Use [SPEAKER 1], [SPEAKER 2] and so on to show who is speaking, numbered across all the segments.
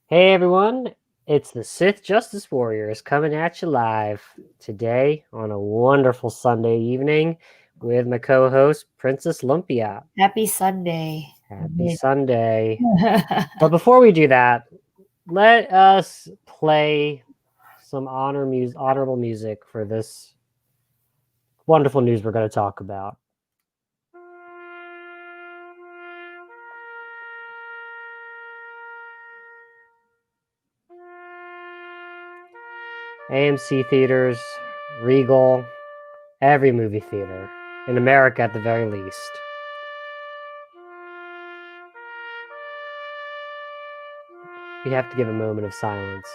[SPEAKER 1] Hey everyone, it's the Sith Justice Warriors coming at you live today on a wonderful Sunday evening with my co-host Princess Lumpia.
[SPEAKER 2] Happy Sunday.
[SPEAKER 1] Happy Sunday. But before we do that, let us play some honorable music for this wonderful news we're going to talk about. AMC theaters, Regal, every movie theater, in America at the very least. We have to give a moment of silence.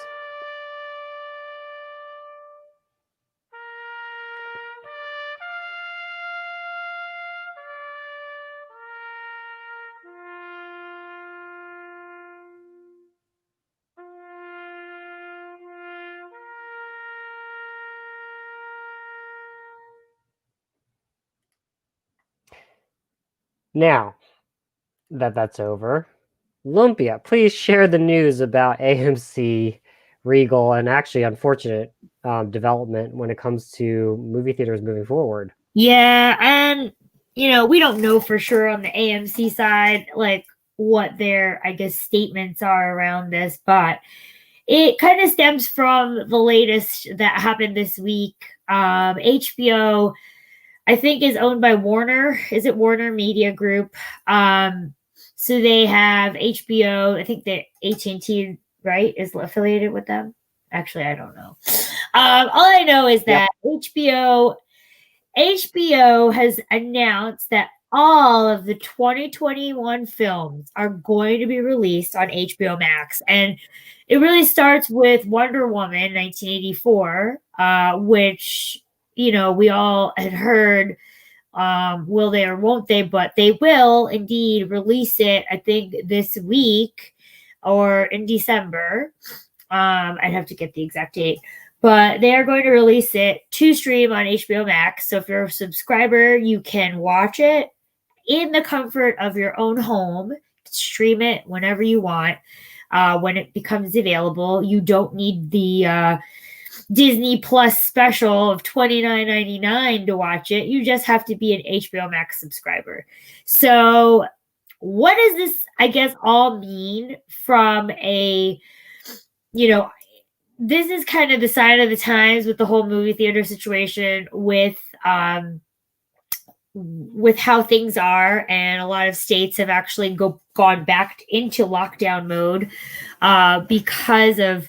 [SPEAKER 1] Now that that's over, Lumpia, please share the news about AMC, Regal, and actually unfortunate development when it comes to movie theaters moving forward.
[SPEAKER 2] Yeah, and we don't know for sure on the AMC side, like what their, I guess, statements are around this, but it kind of stems from the latest that happened this week. HBO, I think, is owned by Warner. Is it Warner Media Group? So they have HBO. I think that AT&T, right, is affiliated with them. Actually, I don't know. All I know is
[SPEAKER 1] Yep.
[SPEAKER 2] that HBO has announced that all of the 2021 films are going to be released on HBO Max. And it really starts with Wonder Woman 1984, which, we all had heard, will they or won't they, but they will indeed release it, I think, this week or in December. I'd have to get the exact date, but they are going to release it to stream on HBO Max. So if you're a subscriber, you can watch it in the comfort of your own home, stream it whenever you want. When it becomes available, you don't need the Disney Plus special of $29.99 to watch it. You just have to be an HBO Max subscriber. So, what does this, I guess, all mean from a, you know, this is kind of the sign of the times with the whole movie theater situation with how things are, and a lot of states have actually gone back into lockdown mode because of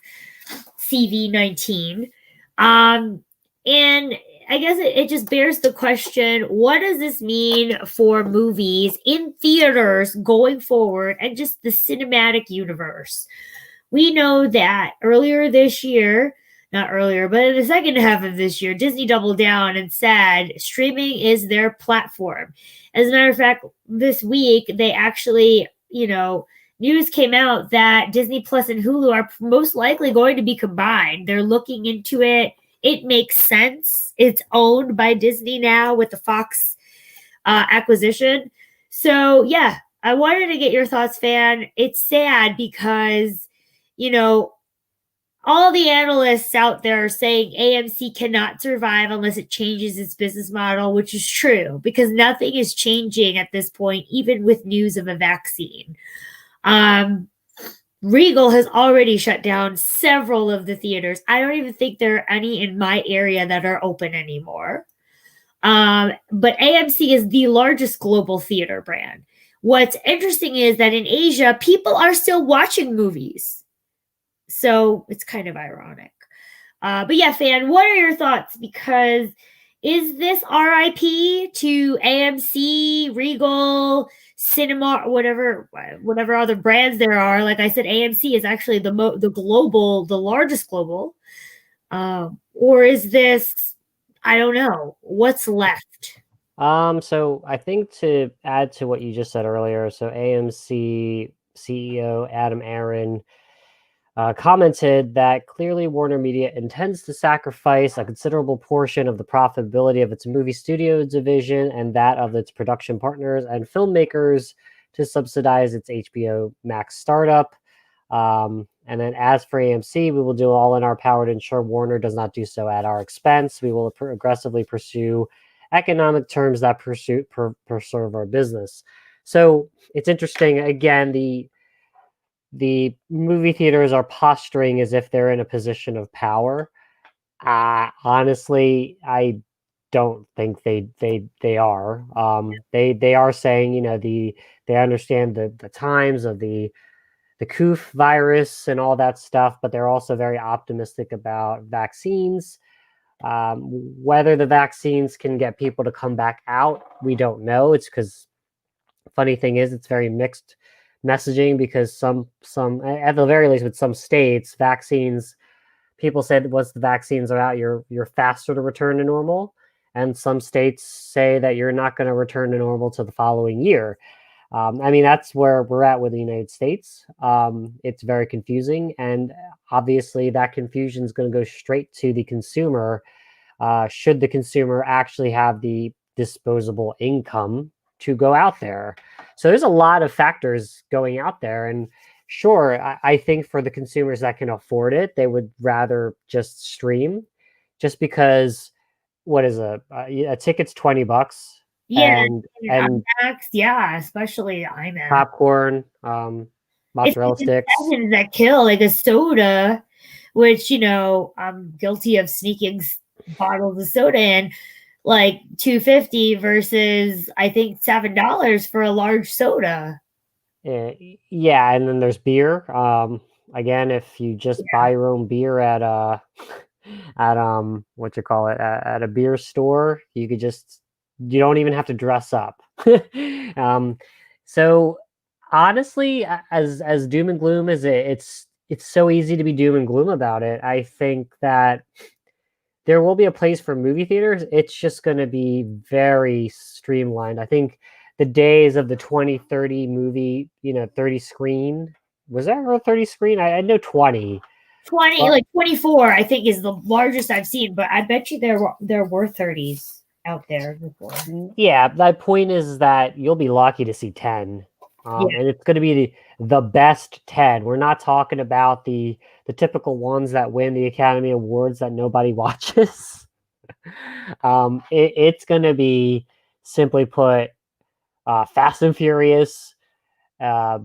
[SPEAKER 2] CV-19. And I guess it just bears the question, what does this mean for movies in theaters going forward and just the cinematic universe? We know that earlier this year, not earlier, but in the second half of this year, Disney doubled down and said streaming is their platform. As a matter of fact, this week, they actually, news came out that Disney Plus and Hulu are most likely going to be combined. They're looking into it. It makes sense. It's owned by Disney now with the Fox acquisition. So, yeah, I wanted to get your thoughts, Fan. It's sad because, all the analysts out there are saying AMC cannot survive unless it changes its business model, which is true because nothing is changing at this point, even with news of a vaccine. Regal has already shut down several of the theaters. I don't even think there are any in my area that are open anymore. But AMC is the largest global theater brand. What's interesting is that in Asia, people are still watching movies. So it's kind of ironic. But yeah, Fan, what are your thoughts? Because is this RIP to AMC, Regal, Cinema, whatever other brands there are? Like I said, AMC is actually the largest global. Or is this, I don't know, what's left?
[SPEAKER 1] So I think to add to what you just said earlier, so AMC CEO Adam Aaron commented that clearly Warner Media intends to sacrifice a considerable portion of the profitability of its movie studio division and that of its production partners and filmmakers to subsidize its HBO Max startup. And then as for AMC, we will do all in our power to ensure Warner does not do so at our expense. We will aggressively pursue economic terms that preserve our business. So it's interesting. Again, the movie theaters are posturing as if they're in a position of power. Honestly, I don't think they are. They are saying, they understand the times of the coof virus and all that stuff, but they're also very optimistic about vaccines. Whether the vaccines can get people to come back out, we don't know. It's because funny thing is, it's very mixed messaging because some at the very least with some states, vaccines people said once the vaccines are out, you're faster to return to normal, and some states say that you're not going to return to normal to the following year. I mean, that's where we're at with the United States. It's very confusing, and obviously, that confusion is going to go straight to the consumer. Should the consumer actually have the disposable income to go out there? So there's a lot of factors going out there, and sure, I think for the consumers that can afford it, they would rather just stream, just because what is a ticket's $20
[SPEAKER 2] Yeah,
[SPEAKER 1] and
[SPEAKER 2] IMAX, yeah, especially IMAX.
[SPEAKER 1] popcorn,
[SPEAKER 2] It's the
[SPEAKER 1] mozzarella sticks.
[SPEAKER 2] concessions that kill, like a soda, which, I'm guilty of sneaking bottles of soda in, like 250 versus I think $7 for a large soda.
[SPEAKER 1] Yeah, and then there's beer. Again, if you just
[SPEAKER 2] Yeah.
[SPEAKER 1] buy your own beer at at what you call it at a beer store, you don't even have to dress up. um, so honestly, as doom and gloom as it's so easy to be doom and gloom about it. I think that there will be a place for movie theaters. It's just going to be very streamlined. I think the days of the 20-30 movie, 30 screen, was that ever a 30 screen? I know 20.
[SPEAKER 2] 20,
[SPEAKER 1] But
[SPEAKER 2] like 24, I think is the largest I've seen, but I bet you there were 30s out there before.
[SPEAKER 1] yeah, my point is that you'll be lucky to see 10.
[SPEAKER 2] Yeah.
[SPEAKER 1] And it's going to be the best 10. We're not talking about the typical ones that win the Academy Awards that nobody watches. It's going to be, simply put, Fast and Furious, uh,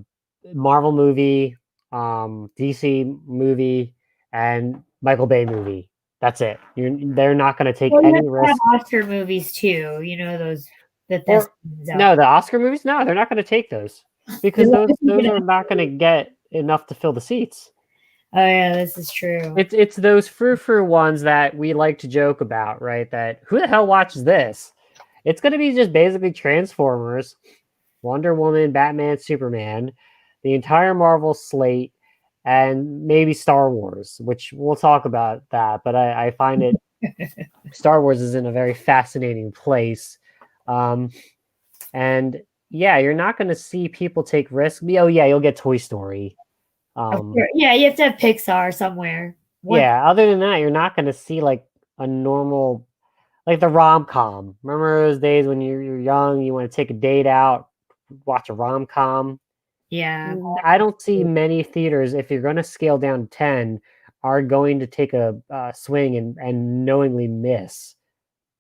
[SPEAKER 1] Marvel movie, DC movie, and Michael Bay movie. That's it. They're not going to take
[SPEAKER 2] Well, you have
[SPEAKER 1] any
[SPEAKER 2] to have
[SPEAKER 1] risk.
[SPEAKER 2] Oscar movies too, those the
[SPEAKER 1] Or
[SPEAKER 2] thespians out
[SPEAKER 1] no, the Oscar movies. No, they're not going to take those
[SPEAKER 2] there.
[SPEAKER 1] because those are not going to get enough to fill the seats.
[SPEAKER 2] Oh yeah, this is true.
[SPEAKER 1] It's those frou-frou ones that we like to joke about, right? That who the hell watches this? It's going to be just basically Transformers, Wonder Woman, Batman, Superman, the entire Marvel slate, and maybe Star Wars, which we'll talk about that. But I find it Star Wars is in a very fascinating place, and yeah, you're not going to see people take risks. Oh yeah, you'll get Toy Story.
[SPEAKER 2] Of course. Yeah, you have to have Pixar somewhere. One,
[SPEAKER 1] Yeah, other than that, you're not going to see like a normal, like the rom com. Remember those days when you're young, you want to take a date out, watch a rom com?
[SPEAKER 2] yeah.
[SPEAKER 1] I don't see many theaters, if you're going to scale down 10, are going to take a swing and knowingly miss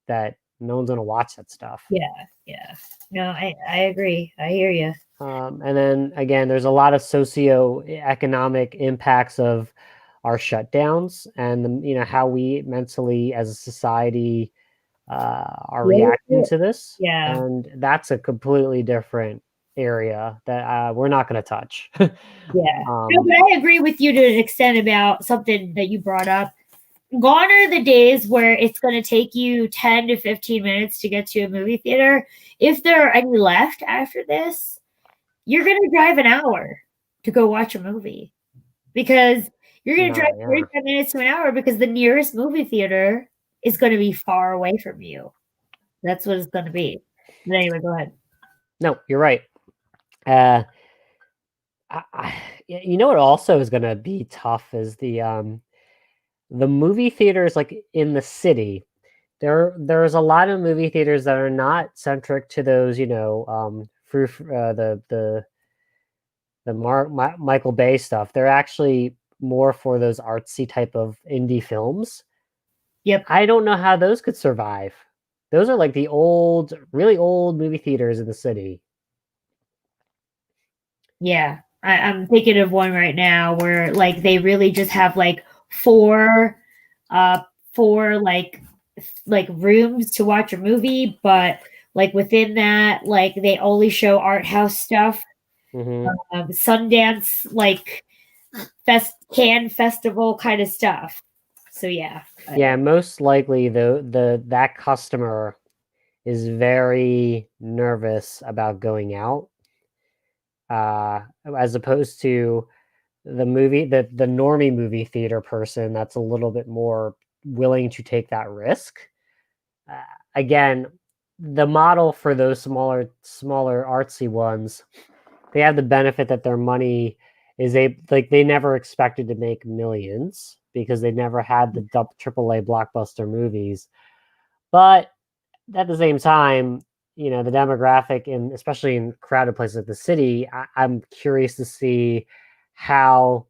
[SPEAKER 1] that no one's going to watch that stuff.
[SPEAKER 2] Yeah, yeah. No, I agree. I hear you.
[SPEAKER 1] And then again, there's a lot of socio-economic impacts of our shutdowns and how we mentally as a society are reacting to this,
[SPEAKER 2] Yeah,
[SPEAKER 1] and that's a completely different area that we're not going to touch.
[SPEAKER 2] yeah. No,
[SPEAKER 1] um,
[SPEAKER 2] but I agree with you to an extent about something that you brought up. Gone are the days where it's going to take you 10 to 15 minutes to get to a movie theater. If there are any left after this, you're going to drive an hour to go watch a movie because you're going to drive
[SPEAKER 1] yeah.
[SPEAKER 2] 45 minutes to an hour because the nearest movie theater is going to be far away from you. That's what it's going to be. But anyway, go ahead.
[SPEAKER 1] No, you're right. uh, you know what also is going to be tough is the movie theaters, like in the city. There's a lot of movie theaters that are not centric to those, through the the Michael Bay stuff, they're actually more for those artsy type of indie films.
[SPEAKER 2] Yep.
[SPEAKER 1] I don't know how those could survive. Those are like the old, really old movie theaters in the city.
[SPEAKER 2] Yeah. I'm thinking of one right now where like they really just have like four uh four like rooms to watch a movie, but like within that, like they only show art house stuff,
[SPEAKER 1] Hmm.
[SPEAKER 2] Sundance, like Cannes festival kind of stuff. So yeah.
[SPEAKER 1] Yeah, most likely the that customer is very nervous about going out, uh, as opposed to the normie movie theater person that's a little bit more willing to take that risk. Uh, Again, the model for those smaller artsy ones, they have the benefit that their money is a like they never expected to make millions because they never had the AAA blockbuster movies. But at the same time, the demographic, and especially in crowded places like the city, I'm curious to see how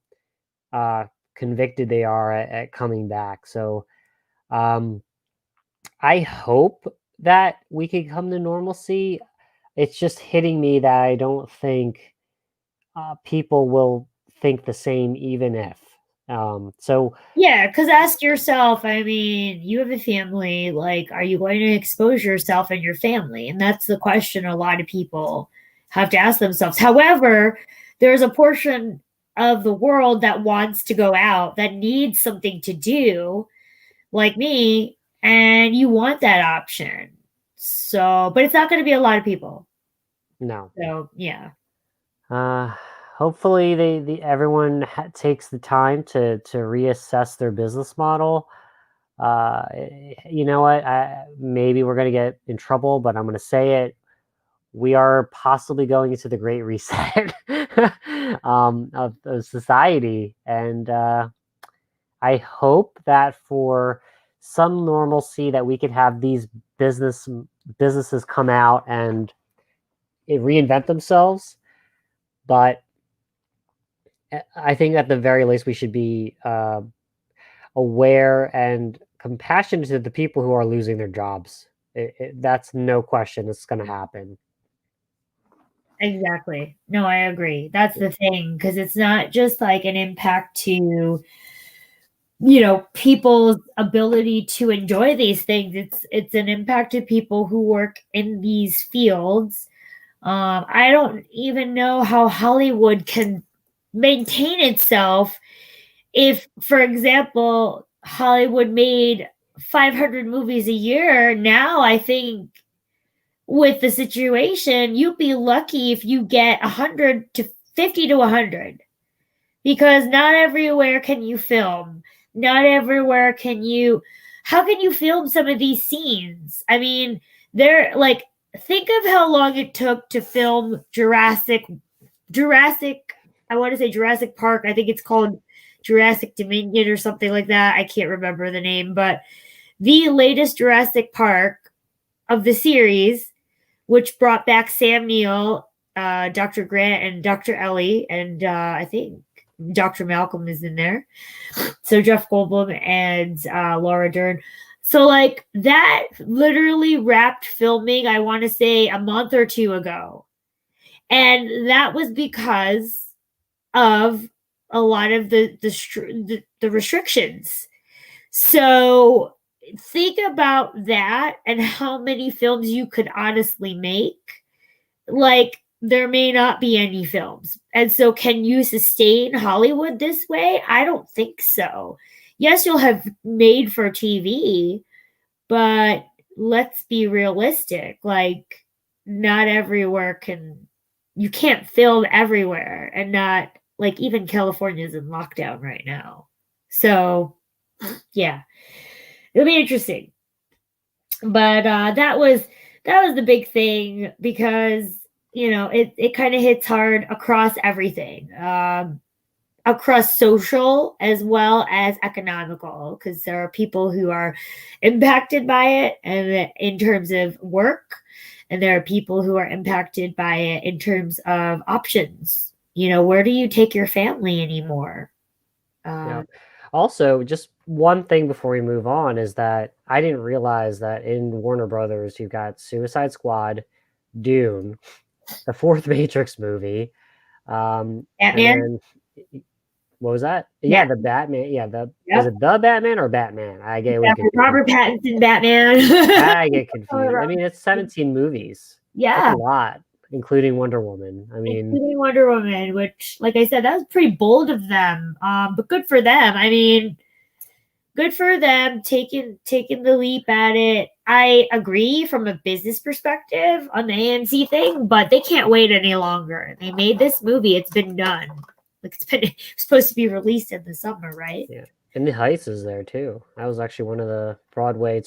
[SPEAKER 1] uh, convicted they are at coming back. So um, I hope that we can come to normalcy. It's just hitting me that I don't think people will think the same, even if. So
[SPEAKER 2] Yeah, because ask yourself, I mean, you have a family, like, are you going to expose yourself and your family? And that's the question a lot of people have to ask themselves. However, there's a portion of the world that wants to go out, that needs something to do, like me, and you want that option. So, but it's not going to be a lot of people.
[SPEAKER 1] no.
[SPEAKER 2] So, yeah.
[SPEAKER 1] Uh, Hopefully, everyone takes the time to reassess their business model. You know what? Maybe we're going to get in trouble, but I'm going to say it. We are possibly going into the Great Reset of society, and I hope that for some normalcy that we could have these businesses come out and reinvent themselves. But I think at the very least we should be aware and compassionate to the people who are losing their jobs. That's no question. It's going to happen.
[SPEAKER 2] Exactly. No, I agree. That's the thing, because it's not just like an impact to, people's ability to enjoy these things. It's an impact to people who work in these fields. I don't even know how Hollywood can maintain itself if, for example, Hollywood made 500 movies a year. Now I think with the situation, you'd be lucky if you get 100 to 50 to 100, because not everywhere can you film. Not everywhere can you. How can you film some of these scenes? I mean, they're like, think of how long it took to film Jurassic, I want to say Jurassic Park. I think it's called Jurassic Dominion or something like that. I can't remember the name, but the latest Jurassic Park of the series, which brought back Sam Neill, Dr. Grant, and Dr. Ellie, and I think Dr. Malcolm is in there. So Jeff Goldblum and Laura Dern. So like that literally wrapped filming, I want to say a month or two ago. And that was because of a lot of the restrictions. So think about that and how many films you could honestly make. Like, there may not be any films. And so, can you sustain Hollywood this way? I don't think so. Yes, you'll have made for TV, but let's be realistic. Like, not everywhere you can't film everywhere, and not like even California's in lockdown right now. So, yeah, it'll be interesting. But that was the big thing, because it kind of hits hard across everything, across social as well as economical, because there are people who are impacted by it and in terms of work, and there are people who are impacted by it in terms of options, where do you take your family anymore?
[SPEAKER 1] Yeah.
[SPEAKER 2] Um,
[SPEAKER 1] Also, just one thing before we move on is that I didn't realize that in Warner Brothers, you've got Suicide Squad, Dune, the fourth Matrix movie, and
[SPEAKER 2] Batman?
[SPEAKER 1] then what was that? Yeah,
[SPEAKER 2] Bat
[SPEAKER 1] the Batman. Yeah, the is
[SPEAKER 2] Yep.
[SPEAKER 1] it the Batman or Batman? I get always get confused.
[SPEAKER 2] Robert Pattinson Batman.
[SPEAKER 1] I get
[SPEAKER 2] Totally
[SPEAKER 1] confused. I
[SPEAKER 2] wrong.
[SPEAKER 1] mean, it's 17 movies. That's a
[SPEAKER 2] Yeah,
[SPEAKER 1] lot, including Wonder Woman. I mean,
[SPEAKER 2] including Wonder Woman, which, like I said, that was pretty bold of them. But good for them. I mean, good for them taking the leap at it. I agree from a business perspective on the AMC thing, but they can't wait any longer. They made this movie; it's been done. Like it's supposed to be released in the summer, right?
[SPEAKER 1] yeah. And the Heights is there too. That was actually one of the Broadway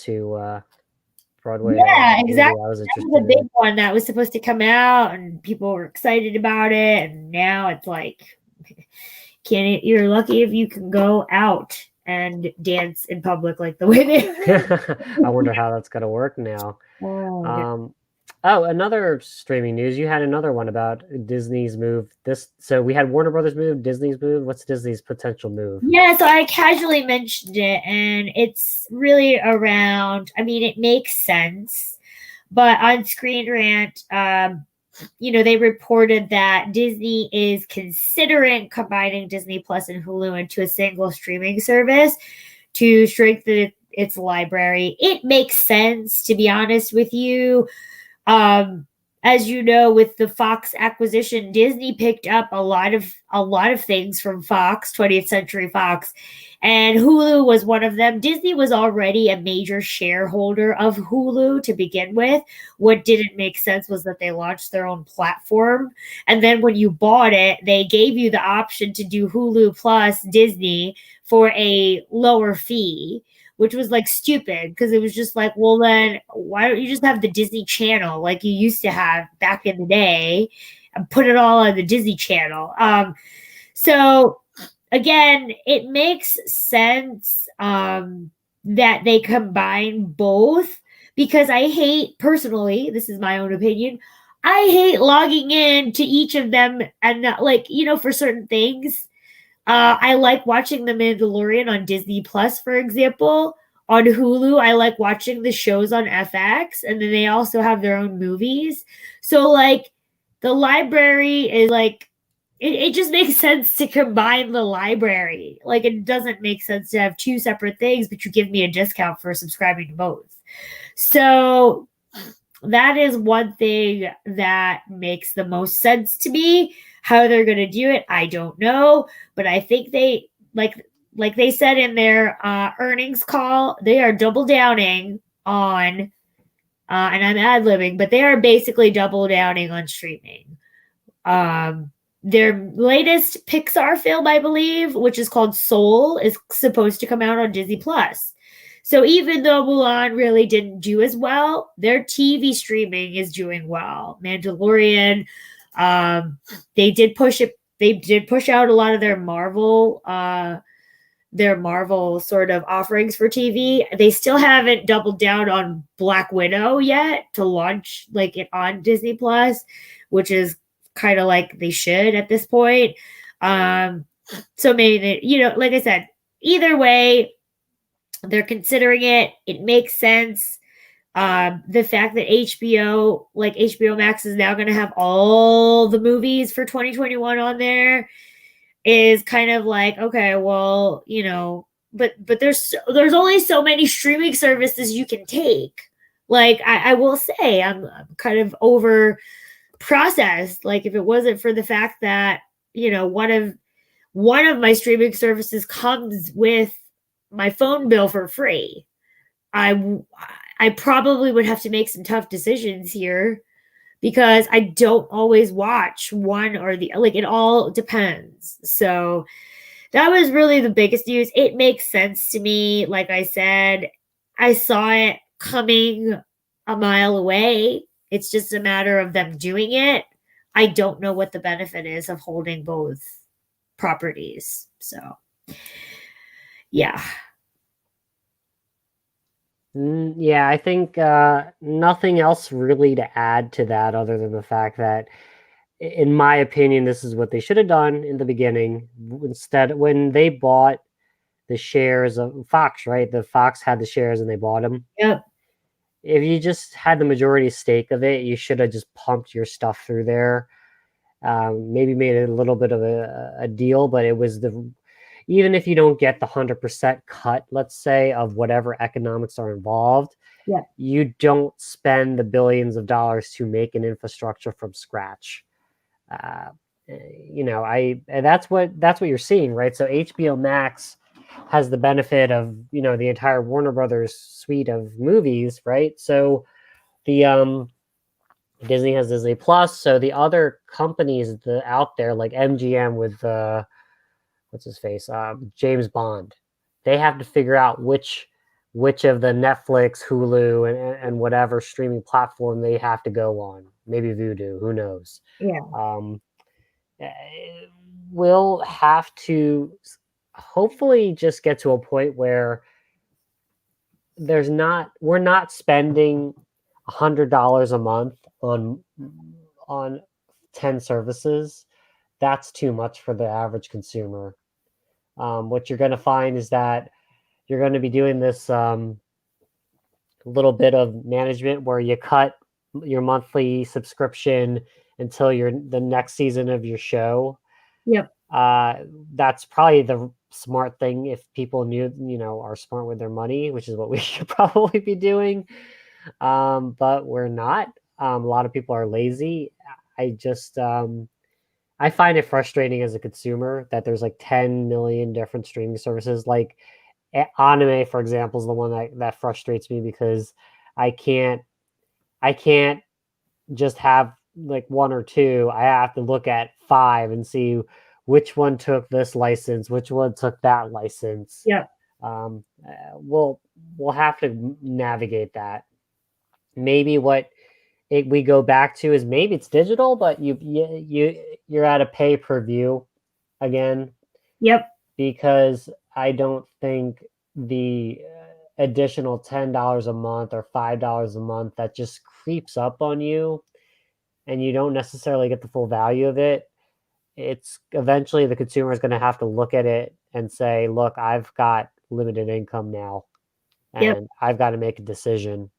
[SPEAKER 2] Yeah,
[SPEAKER 1] movie
[SPEAKER 2] exactly.
[SPEAKER 1] I was
[SPEAKER 2] That was
[SPEAKER 1] interested
[SPEAKER 2] a big
[SPEAKER 1] in.
[SPEAKER 2] one that was supposed to come out, and people were excited about it. And now it's like, you're lucky if you can go out and dance in public like the way they.
[SPEAKER 1] I wonder how that's gonna work now.
[SPEAKER 2] Oh, no.
[SPEAKER 1] Um, oh, another streaming news. You had another one about Disney's move. So we had Warner Brothers move, Disney's move. What's Disney's potential move?
[SPEAKER 2] Yeah, so I casually mentioned it, and it's really around. I mean, it makes sense, but on Screen Rant, they reported that Disney is considering combining Disney Plus and Hulu into a single streaming service to strengthen its library. It makes sense, to be honest with you. Um, as you know, with the Fox acquisition, Disney picked up a lot of things from Fox, 20th Century Fox, and Hulu was one of them. Disney was already a major shareholder of Hulu to begin with. What didn't make sense was that they launched their own platform, and then when you bought it, they gave you the option to do Hulu plus Disney for a lower fee, which was like stupid because it was just like, well, then why don't you just have the Disney Channel like you used to have back in the day and put it all on the Disney Channel? So again, it makes sense that they combine both because I hate, personally, this is my own opinion, I hate logging in to each of them and not, like, for certain things. I like watching The Mandalorian on Disney Plus, for example. On Hulu, I like watching the shows on FX, and then they also have their own movies. So, like, the library is like, it just makes sense to combine the library. Like, it doesn't make sense to have two separate things, but you give me a discount for subscribing to both. So, that is one thing that makes the most sense to me. How they're going to do it, I don't know, but I think they like they said in their earnings call, they are double downing on and I'm ad libbing, but they are basically double downing on streaming. Their latest Pixar film, I believe, which is called Soul, is supposed to come out on Disney Plus. So even though Mulan really didn't do as well, their TV streaming is doing well. Mandalorian, they did push it. They did push out a lot of their Marvel sort of offerings for TV. They still haven't doubled down on Black Widow yet to launch like it on Disney Plus, which is kind of like they should at this point. So maybe like I said, either way, they're considering it. It makes sense. The fact that HBO Max is now going to have all the movies for 2021 on there is kind of like, okay, well, but there's only so many streaming services you can take. Like I will say, I'm kind of over processed. Like if it wasn't for the fact that one of my streaming services comes with my phone bill for free, I I probably would have to make some tough decisions here because I don't always watch one or the like. It all depends. So that was really the biggest news. It makes sense to me. Like I said, I saw it coming a mile away. It's just a matter of them doing it. I don't know what the benefit is of holding both properties. So, yeah.
[SPEAKER 1] Yeah, I think nothing else really to add to that other than the fact that in my opinion, this is what they should have done in the beginning. Instead, when they bought the shares of Fox, right? The Fox had the shares and they bought them.
[SPEAKER 2] Yep.
[SPEAKER 1] If you just had the majority stake of it, you should have just pumped your stuff through there. Maybe made it a little bit of a deal, but it was even if you don't get the 100% cut, let's say, of whatever economics are involved,
[SPEAKER 2] Yep.
[SPEAKER 1] you don't spend the billions of dollars to make an infrastructure from scratch. Uh, that's what you're seeing, right? So HBO Max has the benefit of the entire Warner Brothers suite of movies, right? So the Disney has Disney Plus. So the other companies out there, like MGM with what's his face, James Bond, they have to figure out which of the Netflix, Hulu, and whatever streaming platform they have to go on. Maybe Vudu, who knows?
[SPEAKER 2] Yeah.
[SPEAKER 1] We'll have to hopefully just get to a point where we're not spending $100 a month on 10 services. That's too much for the average consumer. What you're going to find is that you're going to be doing this little bit of management where you cut your monthly subscription until the next season of your show.
[SPEAKER 2] Yep.
[SPEAKER 1] That's probably the smart thing if people are smart with their money, which is what we should probably be doing. But we're not. A lot of people are lazy. I just I find it frustrating as a consumer that there's like 10 million different streaming services. Like anime, for example, is the one that frustrates me because I can't just have like one or two. I have to look at five and see which one took this license, which one took that license.
[SPEAKER 2] Yep.
[SPEAKER 1] We'll have to navigate that. Maybe what we go back to is maybe it's digital, but you're at a pay per view again.
[SPEAKER 2] Yep.
[SPEAKER 1] Because I don't think the additional $10 a month or $5 a month that just creeps up on you and you don't necessarily get the full value of it. It's eventually the consumer is going to have to look at it and say, look, I've got limited income now and
[SPEAKER 2] Yep.
[SPEAKER 1] I've got to make a decision.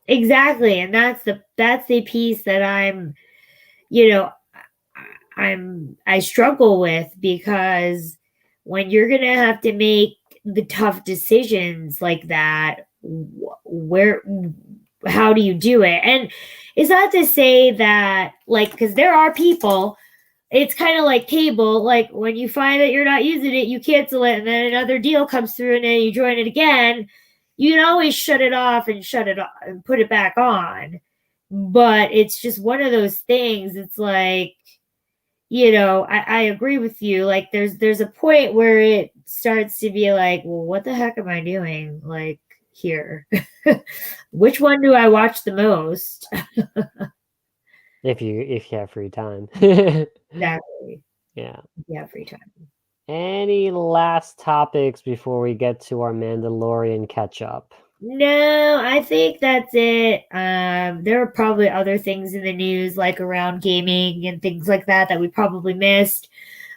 [SPEAKER 2] Exactly. And that's the piece that I struggle with, because when you're going to have to make the tough decisions like that, how do you do it? And it's not to say that, like, because there are people, it's kind of like cable, like when you find that you're not using it, you cancel it, and then another deal comes through and then you join it again. You can always shut it off and put it back on. But it's just one of those things. It's like, I agree with you. Like there's a point where it starts to be like, well, what the heck am I doing? Like here, which one do I watch the most?
[SPEAKER 1] If you have free time.
[SPEAKER 2] Exactly.
[SPEAKER 1] Yeah.
[SPEAKER 2] Yeah, free time.
[SPEAKER 1] Any last topics before we get to our Mandalorian catch up?
[SPEAKER 2] No, I think that's it. There are probably other things in the news, like around gaming and things like that we probably missed.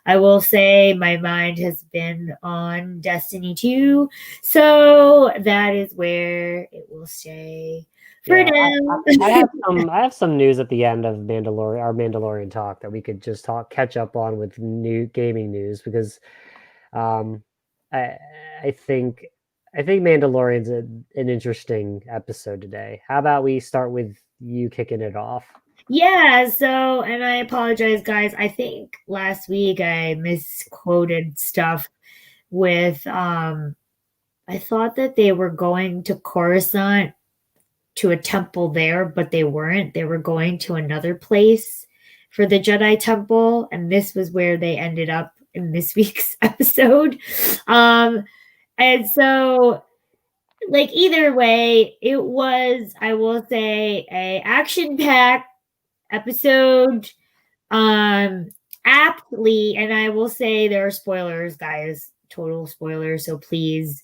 [SPEAKER 2] I will say my mind has been on Destiny 2, so that is where it will stay for now.
[SPEAKER 1] I have some news at the end of our Mandalorian talk that we could just catch up on with new gaming news, because I think Mandalorian's an interesting episode today. How about we start with you kicking it off?
[SPEAKER 2] Yeah, so, and I apologize, guys. I think last week I misquoted stuff with, I thought that they were going to Coruscant to a temple there, but they weren't. They were going to another place for the Jedi Temple, and this was where they ended up in this week's episode. And so, like, either way, it was, I will say, a action-packed episode, aptly, and I will say there are spoilers, guys, total spoilers, so please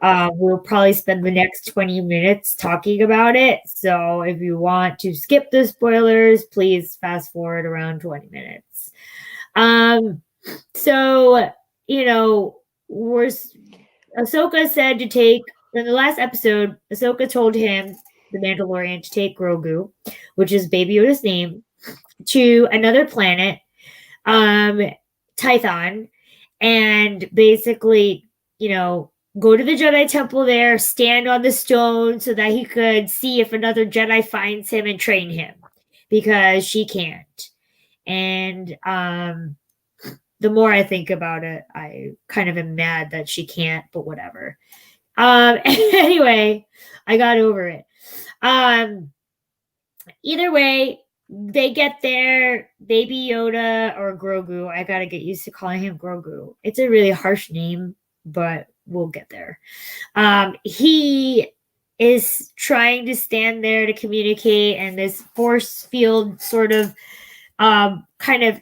[SPEAKER 2] We'll probably spend the next 20 minutes talking about it. So if you want to skip the spoilers, please fast forward around 20 minutes. So, you know, Ahsoka said to take, in the last episode, Ahsoka told him, the Mandalorian, to take Grogu, which is Baby Yoda's name, to another planet, Tython, and basically, go to the Jedi Temple there, stand on the stone so that he could see if another Jedi finds him and train him, because she can't. And the more I think about it, I kind of am mad that she can't, but whatever. Anyway, I got over it. Either way, they get there, Baby Yoda or Grogu. I gotta get used to calling him Grogu. It's a really harsh name, but we'll get there. He is trying to stand there to communicate, and this force field sort of kind of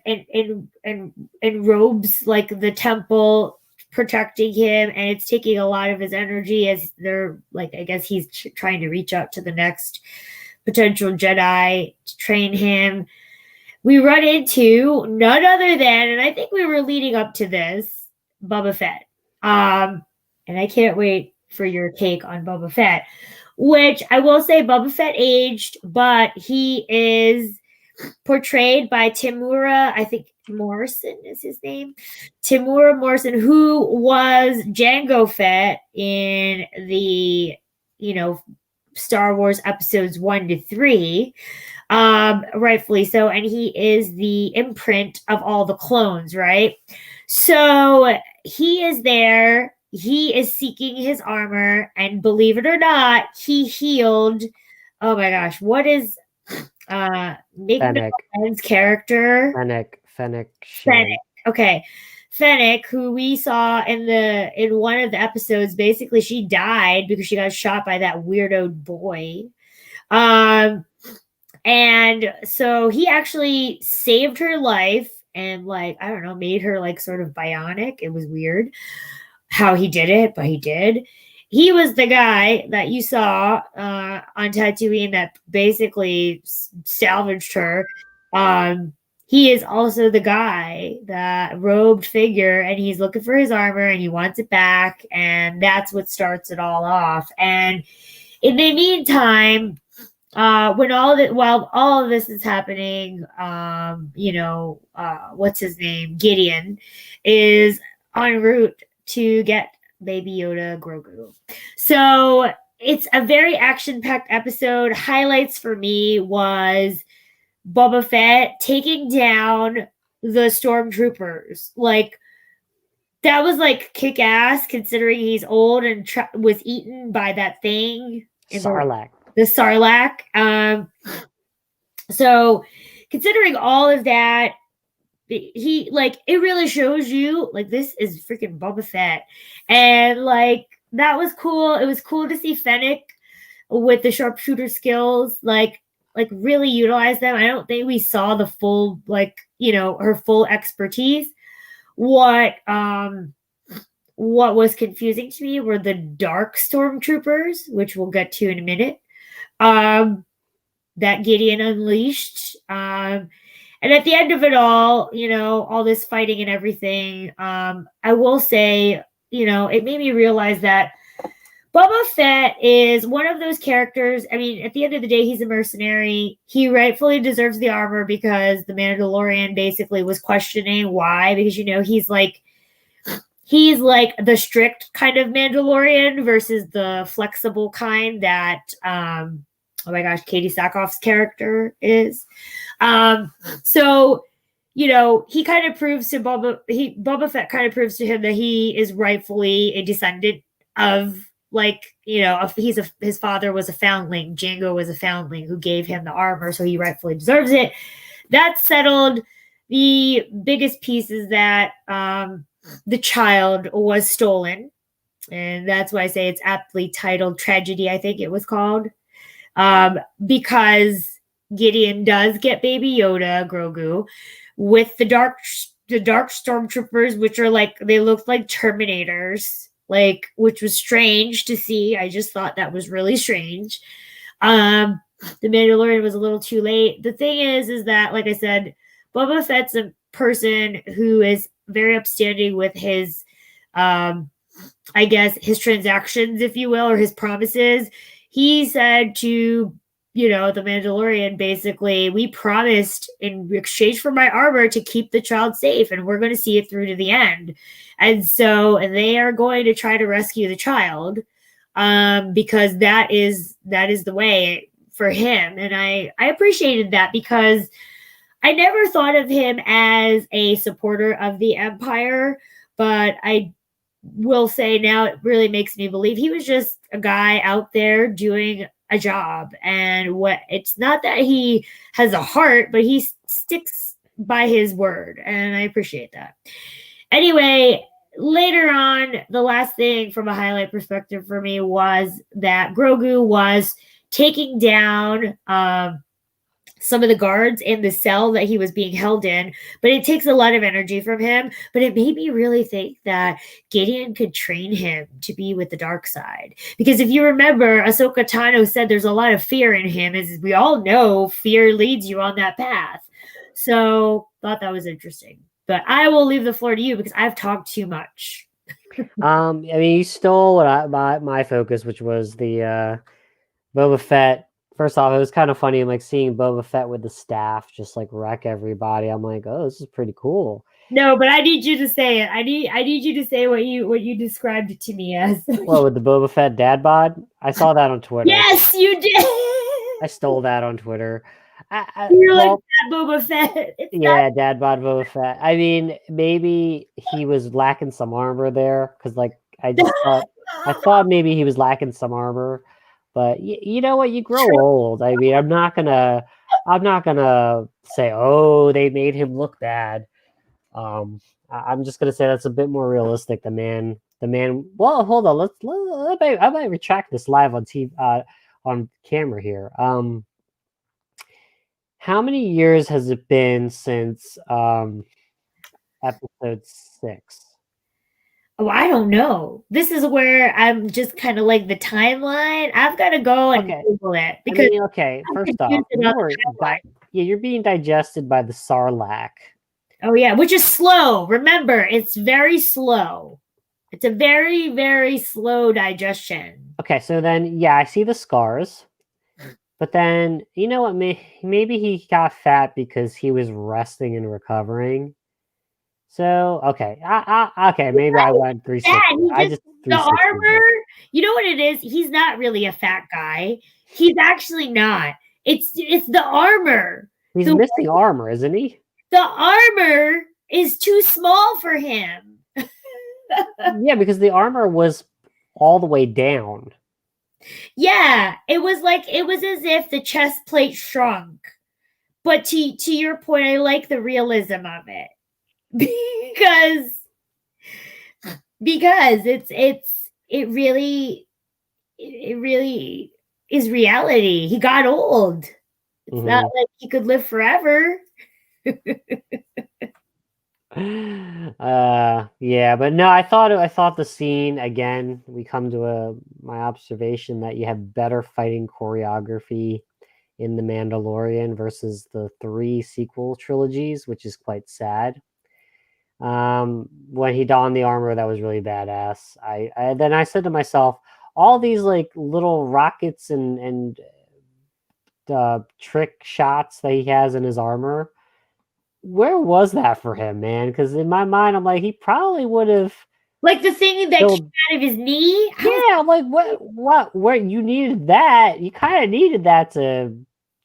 [SPEAKER 2] enrobes like the temple, protecting him, and it's taking a lot of his energy as they're like, I guess he's trying to reach out to the next potential Jedi to train him. We run into none other than, and I think we were leading up to this, Boba Fett. And I can't wait for your take on Boba Fett, which I will say Boba Fett aged, but he is portrayed by Temuera, I think Morrison is his name. Temuera Morrison, who was Jango Fett in the, Star Wars episodes 1-3, rightfully so, and he is the imprint of all the clones, right? So he is there. He is seeking his armor, and believe it or not, he healed. Oh my gosh, what is Nick Nolan's character?
[SPEAKER 1] Fennec.
[SPEAKER 2] Okay. Fennec, who we saw in one of the episodes, basically she died because she got shot by that weirdo boy. And so he actually saved her life and made her sort of bionic. It was weird how he did it, but he did. He was the guy that you saw on Tatooine that basically salvaged her. He is also the guy, that robed figure, and he's looking for his armor and he wants it back, and that's what starts it all off. And in the meantime, while all of this is happening, what's his name? Gideon is en route to get Baby Yoda Grogu. So it's a very action-packed episode. Highlights for me was Boba Fett taking down the stormtroopers. That was kick-ass, considering he's old and was eaten by that thing.
[SPEAKER 1] Sarlacc.
[SPEAKER 2] The Sarlacc. So considering all of that, he it really shows you this is freaking Boba Fett. And that was cool. It was cool to see Fennec with the sharpshooter skills, really utilize them. I don't think we saw the full, her full expertise. What was confusing to me were the dark stormtroopers, which we'll get to in a minute, that Gideon unleashed. And at the end of it all, all this fighting and everything, I will say, it made me realize that Boba Fett is one of those characters. I mean, at the end of the day, he's a mercenary. He rightfully deserves the armor because the Mandalorian basically was questioning why, because, he's the strict kind of Mandalorian versus the flexible kind that, oh my gosh, Katie Sackhoff's character is. So, he kind of proves to Boba Fett kind of proves to him that he is rightfully a descendant of, his father was a foundling. Jango was a foundling who gave him the armor, so he rightfully deserves it. That settled. The biggest piece is that the child was stolen, and that's why I say it's aptly titled Tragedy, I think it was called, because Gideon does get Baby Yoda, Grogu, with the dark stormtroopers, which are they look like Terminators. like, which was strange to see. I just thought that was really strange. Um, the Mandalorian was a little too late. The thing is that, like I said, Boba Fett's a person who is very upstanding with his, I guess, his transactions, if you will, or his promises. He said to, the Mandalorian, basically, we promised in exchange for my armor to keep the child safe, and we're going to see it through to the end. And so they are going to try to rescue the child, because that is the way for him. And I appreciated that, because I never thought of him as a supporter of the Empire, but I will say now it really makes me believe he was just a guy out there doing a job. And it's not that he has a heart, but he sticks by his word, and I appreciate that. Anyway, later on, the last thing from a highlight perspective for me was that Grogu was taking down some of the guards in the cell that he was being held in, but it takes a lot of energy from him. But it made me really think that Gideon could train him to be with the dark side. Because if you remember, Ahsoka Tano said there's a lot of fear in him. As we all know, fear leads you on that path. So thought that was interesting. But I will leave the floor to you because I've talked too much.
[SPEAKER 1] I mean, you stole my focus, which was the Boba Fett. First off, it was kind of funny. I'm like seeing Boba Fett with the staff just like wreck everybody. I'm like, oh, this is pretty cool.
[SPEAKER 2] No, but I need you to say it. I need you to say what you described it to me as.
[SPEAKER 1] What, with the Boba Fett dad bod? I saw that on Twitter.
[SPEAKER 2] Yes, you did.
[SPEAKER 1] I stole that on Twitter.
[SPEAKER 2] You're like that Boba Fett.
[SPEAKER 1] Yeah, dad bod Boba Fett. I mean, maybe he was lacking some armor there because, like, I thought maybe he was lacking some armor. But you know what? You grow old. I mean, I'm not gonna say, oh, they made him look bad. I'm just gonna say that's a bit more realistic. The man. Well, hold on. I might retract this live on TV, on camera here. How many years has it been since episode 6?
[SPEAKER 2] Oh, I don't know. This is where I'm just kind of like the timeline. I've got to go and Google it because
[SPEAKER 1] first off, you're being digested by the Sarlacc.
[SPEAKER 2] Oh yeah, which is slow. Remember, it's very slow. It's a very, very slow digestion.
[SPEAKER 1] Okay, so then I see the scars. But then, you know what? Maybe he got fat because he was resting and recovering. So, okay. Okay, maybe I went 360. I just
[SPEAKER 2] the armor. You know what it is? He's not really a fat guy. He's actually not. It's the armor.
[SPEAKER 1] He's missing armor, isn't he?
[SPEAKER 2] The armor is too small for him.
[SPEAKER 1] Yeah, because the armor was all the way down.
[SPEAKER 2] Yeah, it was as if the chest plate shrunk. But to your point, I like the realism of it. Because it really is reality. He got old. It's not like he could live forever.
[SPEAKER 1] Yeah, but no, I thought the scene, again, we come to my observation that you have better fighting choreography in The Mandalorian versus the 3 sequel trilogies, which is quite sad. When he donned the armor, that was really badass. Then I said to myself, all these like little rockets and trick shots that he has in his armor, where was that for him, man? Because in my mind, I'm like, he probably would have,
[SPEAKER 2] like the thing that came out of his knee.
[SPEAKER 1] Yeah, I'm like, what? Where you needed that? You kind of needed that to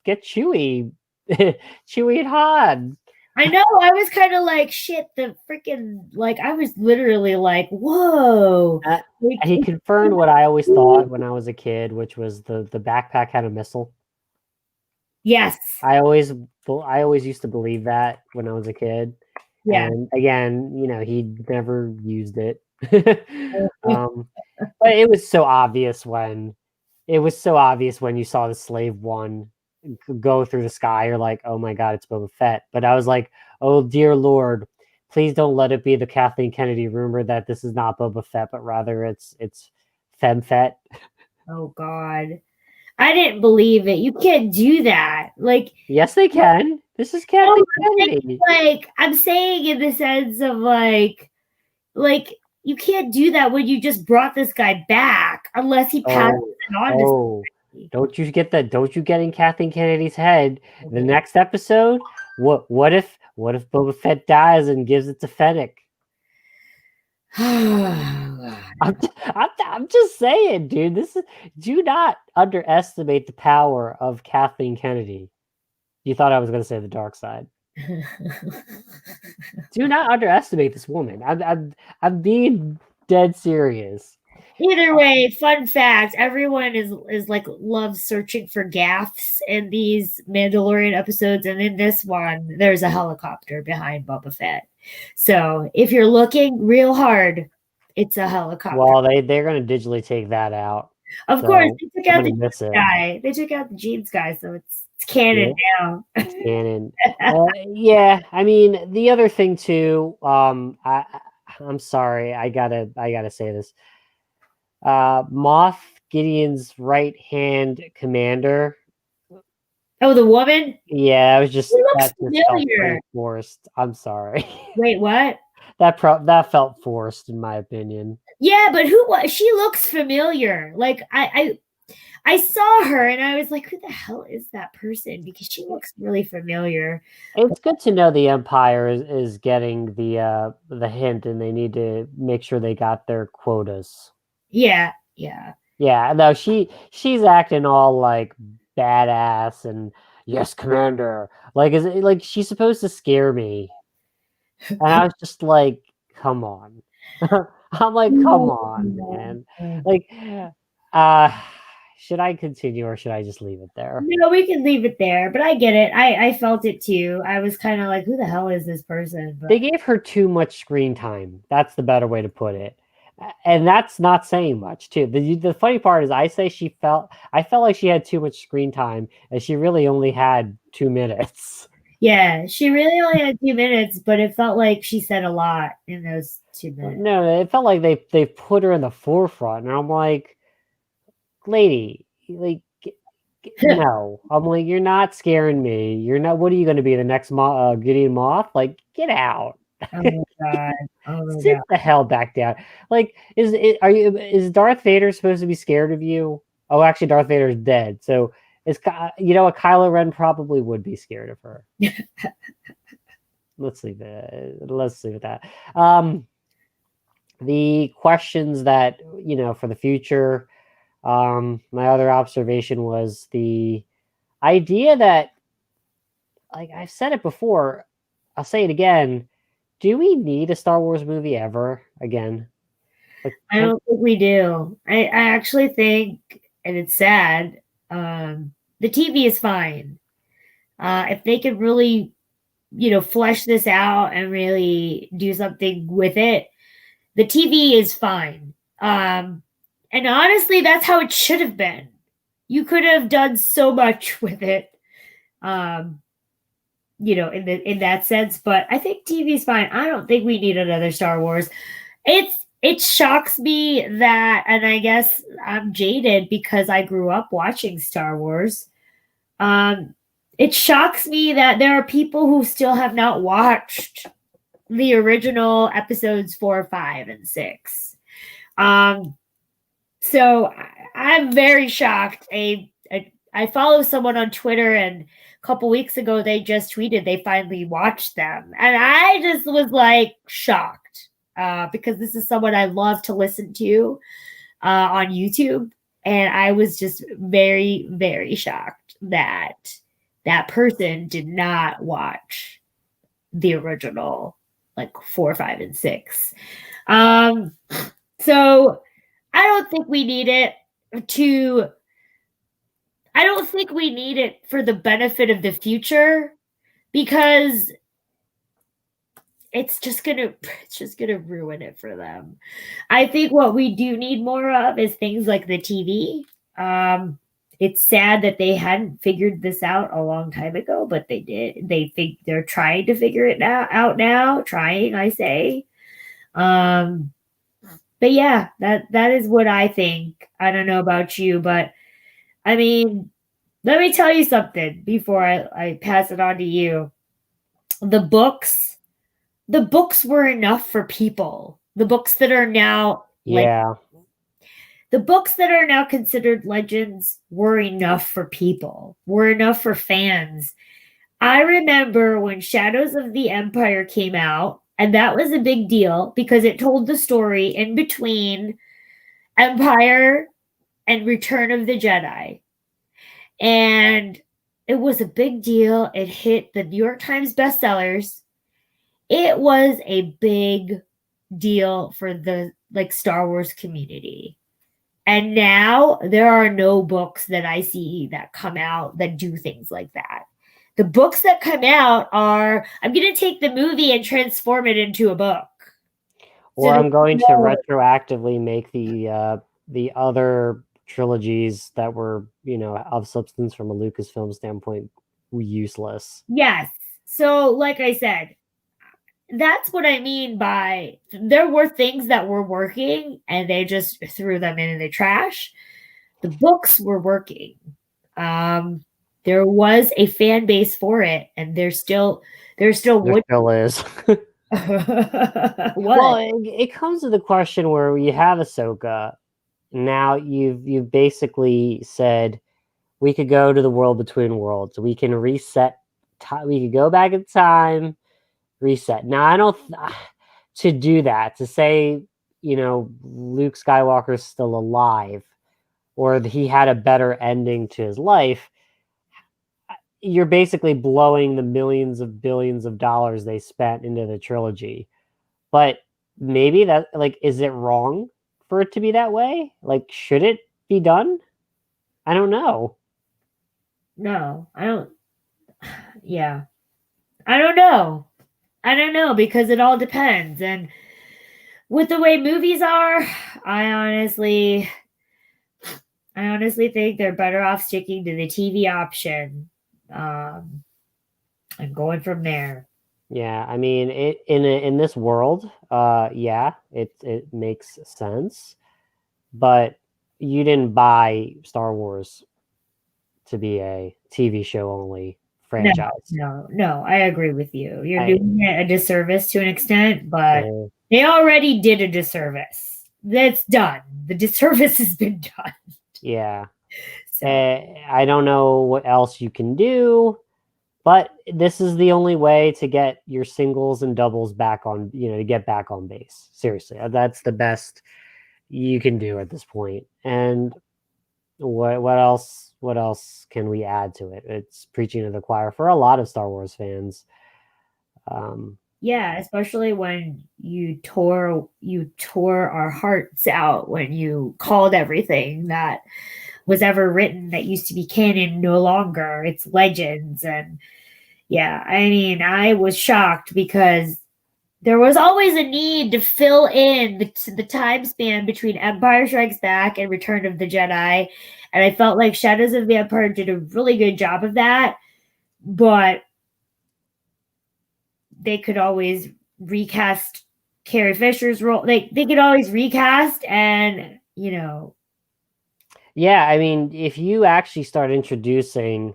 [SPEAKER 1] get Chewie, Chewie and Han.
[SPEAKER 2] I know. I was kind of like, shit. The freaking I was literally like, whoa.
[SPEAKER 1] And he confirmed what I always thought when I was a kid, which was the backpack had a missile.
[SPEAKER 2] Yes.
[SPEAKER 1] I always used to believe that when I was a kid.
[SPEAKER 2] Yeah.
[SPEAKER 1] And again, he never used it. But it was so obvious when you saw the Slave One go through the sky. You're like, oh my god, it's Boba Fett. But I was like, oh dear Lord, Please don't let it be the Kathleen Kennedy rumor that this is not Boba Fett, but rather it's FemFett.
[SPEAKER 2] Oh God. I didn't believe it. You can't do that. Like,
[SPEAKER 1] Yes, they can. This is
[SPEAKER 2] no,
[SPEAKER 1] Kathleen Kennedy.
[SPEAKER 2] I'm saying in the sense of like you can't do that when you just brought this guy back unless he passes
[SPEAKER 1] Oh,
[SPEAKER 2] it on to
[SPEAKER 1] oh.
[SPEAKER 2] somebody.
[SPEAKER 1] Don't you get that? Don't you get in Kathleen Kennedy's head? The next episode, what if Boba Fett dies and gives it to Fennec? I'm just saying, dude. Do not underestimate the power of Kathleen Kennedy. You thought I was going to say the dark side. Do not underestimate this woman. I'm being dead serious.
[SPEAKER 2] Either way, fun fact: everyone is like loves searching for gaffes in these Mandalorian episodes, and in this one, there's a helicopter behind Boba Fett. So if you're looking real hard, it's a helicopter.
[SPEAKER 1] Well, they're going to digitally take that out.
[SPEAKER 2] Of
[SPEAKER 1] So
[SPEAKER 2] course, they took
[SPEAKER 1] I'm
[SPEAKER 2] out
[SPEAKER 1] gonna
[SPEAKER 2] the
[SPEAKER 1] miss it.
[SPEAKER 2] guy. They took out the jeans guy, so it's canon now.
[SPEAKER 1] Canon. Yeah, I mean the other thing too. I'm sorry, I gotta say this. Moth Gideon's right hand commander.
[SPEAKER 2] Oh, the woman?
[SPEAKER 1] Yeah,
[SPEAKER 2] She looks
[SPEAKER 1] that just felt
[SPEAKER 2] familiar.
[SPEAKER 1] pretty forced. I'm sorry.
[SPEAKER 2] Wait, what?
[SPEAKER 1] That felt forced in my opinion.
[SPEAKER 2] Yeah, but who was she? Looks familiar. Like I saw her and I was like, who the hell is that person? Because she looks really familiar.
[SPEAKER 1] It's good to know the Empire is getting the hint, and they need to make sure they got their quotas.
[SPEAKER 2] Yeah, yeah.
[SPEAKER 1] Yeah, no, she's acting all like badass and yes, Commander. Like, is it like she's supposed to scare me? And I was just like, come on. I'm like, come on, man. Like, uh, should I continue or should I just leave it there?
[SPEAKER 2] No, we can leave it there, but I get it. I felt it too. I was kind of like, who the hell is this person?
[SPEAKER 1] They
[SPEAKER 2] But
[SPEAKER 1] gave her too much screen time. That's the better way to put it. And that's not saying much too. The funny part is I felt like she had too much screen time and she really only had 2 minutes.
[SPEAKER 2] yeah, she really only had 2 minutes, but it felt like she said a lot in those 2 minutes.
[SPEAKER 1] No, it felt like they put her in the forefront, and I'm like, lady, like, no. I'm like, you're not scaring me. You're not. What are you going to be, the next Gideon Moth? Like, get out.
[SPEAKER 2] Oh my god. Oh my
[SPEAKER 1] Sit
[SPEAKER 2] god.
[SPEAKER 1] the hell back down. Like, is Darth Vader supposed to be scared of you? Oh, actually, Darth Vader's dead. So you know what? Kylo Ren probably would be scared of her. Let's leave it. Let's leave it at that. The questions that for the future. My other observation was the idea that, like I've said it before, I'll say it again. Do we need a Star Wars movie ever again? Like,
[SPEAKER 2] I don't think we do. I actually think, and it's sad, the TV is fine. If they could really, flesh this out and really do something with it, the TV is fine. And honestly, that's how it should have been. You could have done so much with it, in that sense. But I think TV is fine. I don't think we need another Star Wars. It shocks me that, and I guess I'm jaded because I grew up watching Star Wars. It shocks me that there are people who still have not watched the original episodes 4, 5, and 6. So I'm very shocked. I follow someone on Twitter, and a couple weeks ago they just tweeted they finally watched them, and I just was like shocked because this is someone I love to listen to on YouTube, and I was just very, very shocked that that person did not watch the original, like 4, 5, and 6. So I don't think we need it to. I don't think we need it for the benefit of the future because it's just gonna ruin it for them. I think what we do need more of is things like the TV. it's sad that they hadn't figured this out a long time ago, but they did. They're trying to figure it out now. Trying, I say. But yeah, that is what I think. I don't know about you, but I mean, let me tell you something before I pass it on to you. The books, the books were enough for people. The books that are now
[SPEAKER 1] Yeah.
[SPEAKER 2] the books that are now considered legends were enough for people, were enough for fans. I remember when Shadows of the Empire came out, and that was a big deal because it told the story in between Empire and Return of the Jedi. And it was a big deal. It hit the New York Times bestsellers. It was a big deal for the Star Wars community. And now there are no books that I see that come out that do things like that. The books that come out are, I'm going to take the movie and transform it into a book.
[SPEAKER 1] Or I'm going to retroactively make the other trilogies that were, of substance from a Lucasfilm standpoint useless.
[SPEAKER 2] Yes. So, like I said, that's what I mean by there were things that were working and they just threw them in the trash. The books were working. There was a fan base for it, and there still
[SPEAKER 1] There still is.
[SPEAKER 2] What?
[SPEAKER 1] Well, it comes to the question where you have Ahsoka. Now you've basically said we could go to the world between worlds. We can reset. We could go back in time, reset. Now I don't to do that to say Luke Skywalker's still alive or he had a better ending to his life. You're basically blowing the millions of billions of dollars they spent into the trilogy. But maybe that, is it wrong for it to be that way? Should it be done? I don't know.
[SPEAKER 2] No, I don't. Yeah. I don't know. I don't know because it all depends. And with the way movies are, I honestly think they're better off sticking to the TV option and going from there.
[SPEAKER 1] Yeah, I mean, in this world, yeah, it makes sense, but you didn't buy Star Wars to be a TV show only franchise.
[SPEAKER 2] No, I agree with you. You're doing it a disservice to an extent, but they already did a disservice. That's done. The disservice has been done.
[SPEAKER 1] Yeah. So. I don't know what else you can do. But this is the only way to get your singles and doubles back on, to get back on base. Seriously, that's the best you can do at this point. And what else? What else can we add to it? It's preaching to the choir for a lot of Star Wars fans.
[SPEAKER 2] Yeah, especially when you tore our hearts out when you called everything that was ever written that used to be canon no longer. It's legends. And yeah, I mean, I was shocked because there was always a need to fill in the time span between Empire Strikes Back and Return of the Jedi. And I felt like Shadows of the Empire did a really good job of that. But they could always recast Carrie Fisher's role. They could always recast and,
[SPEAKER 1] Yeah, I mean, if you actually start introducing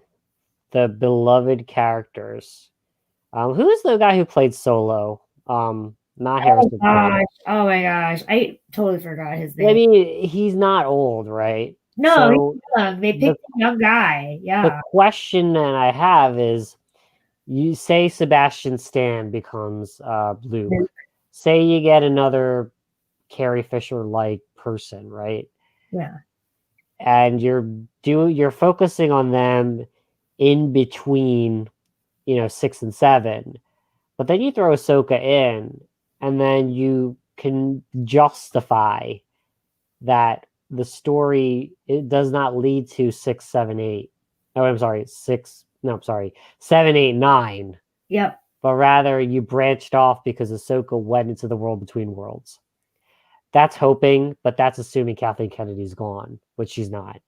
[SPEAKER 1] the beloved characters, who is the guy who played Solo? Not Harrison Ford.
[SPEAKER 2] Oh my gosh, I totally forgot his name.
[SPEAKER 1] I mean, he's not old, right?
[SPEAKER 2] No, so he's young. They picked a young guy. Yeah.
[SPEAKER 1] The question that I have is, you say Sebastian Stan becomes Luke. Say you get another Carrie Fisher-like person, right?
[SPEAKER 2] Yeah.
[SPEAKER 1] And you're focusing on them in between, 6 and 7, but then you throw Ahsoka in, and then you can justify that the story it does not lead to 6, 7, 8. Oh, I'm sorry, 7, 8, 9.
[SPEAKER 2] Yep.
[SPEAKER 1] But rather you branched off because Ahsoka went into the world between worlds. That's hoping, but that's assuming Kathleen Kennedy's gone, which she's not.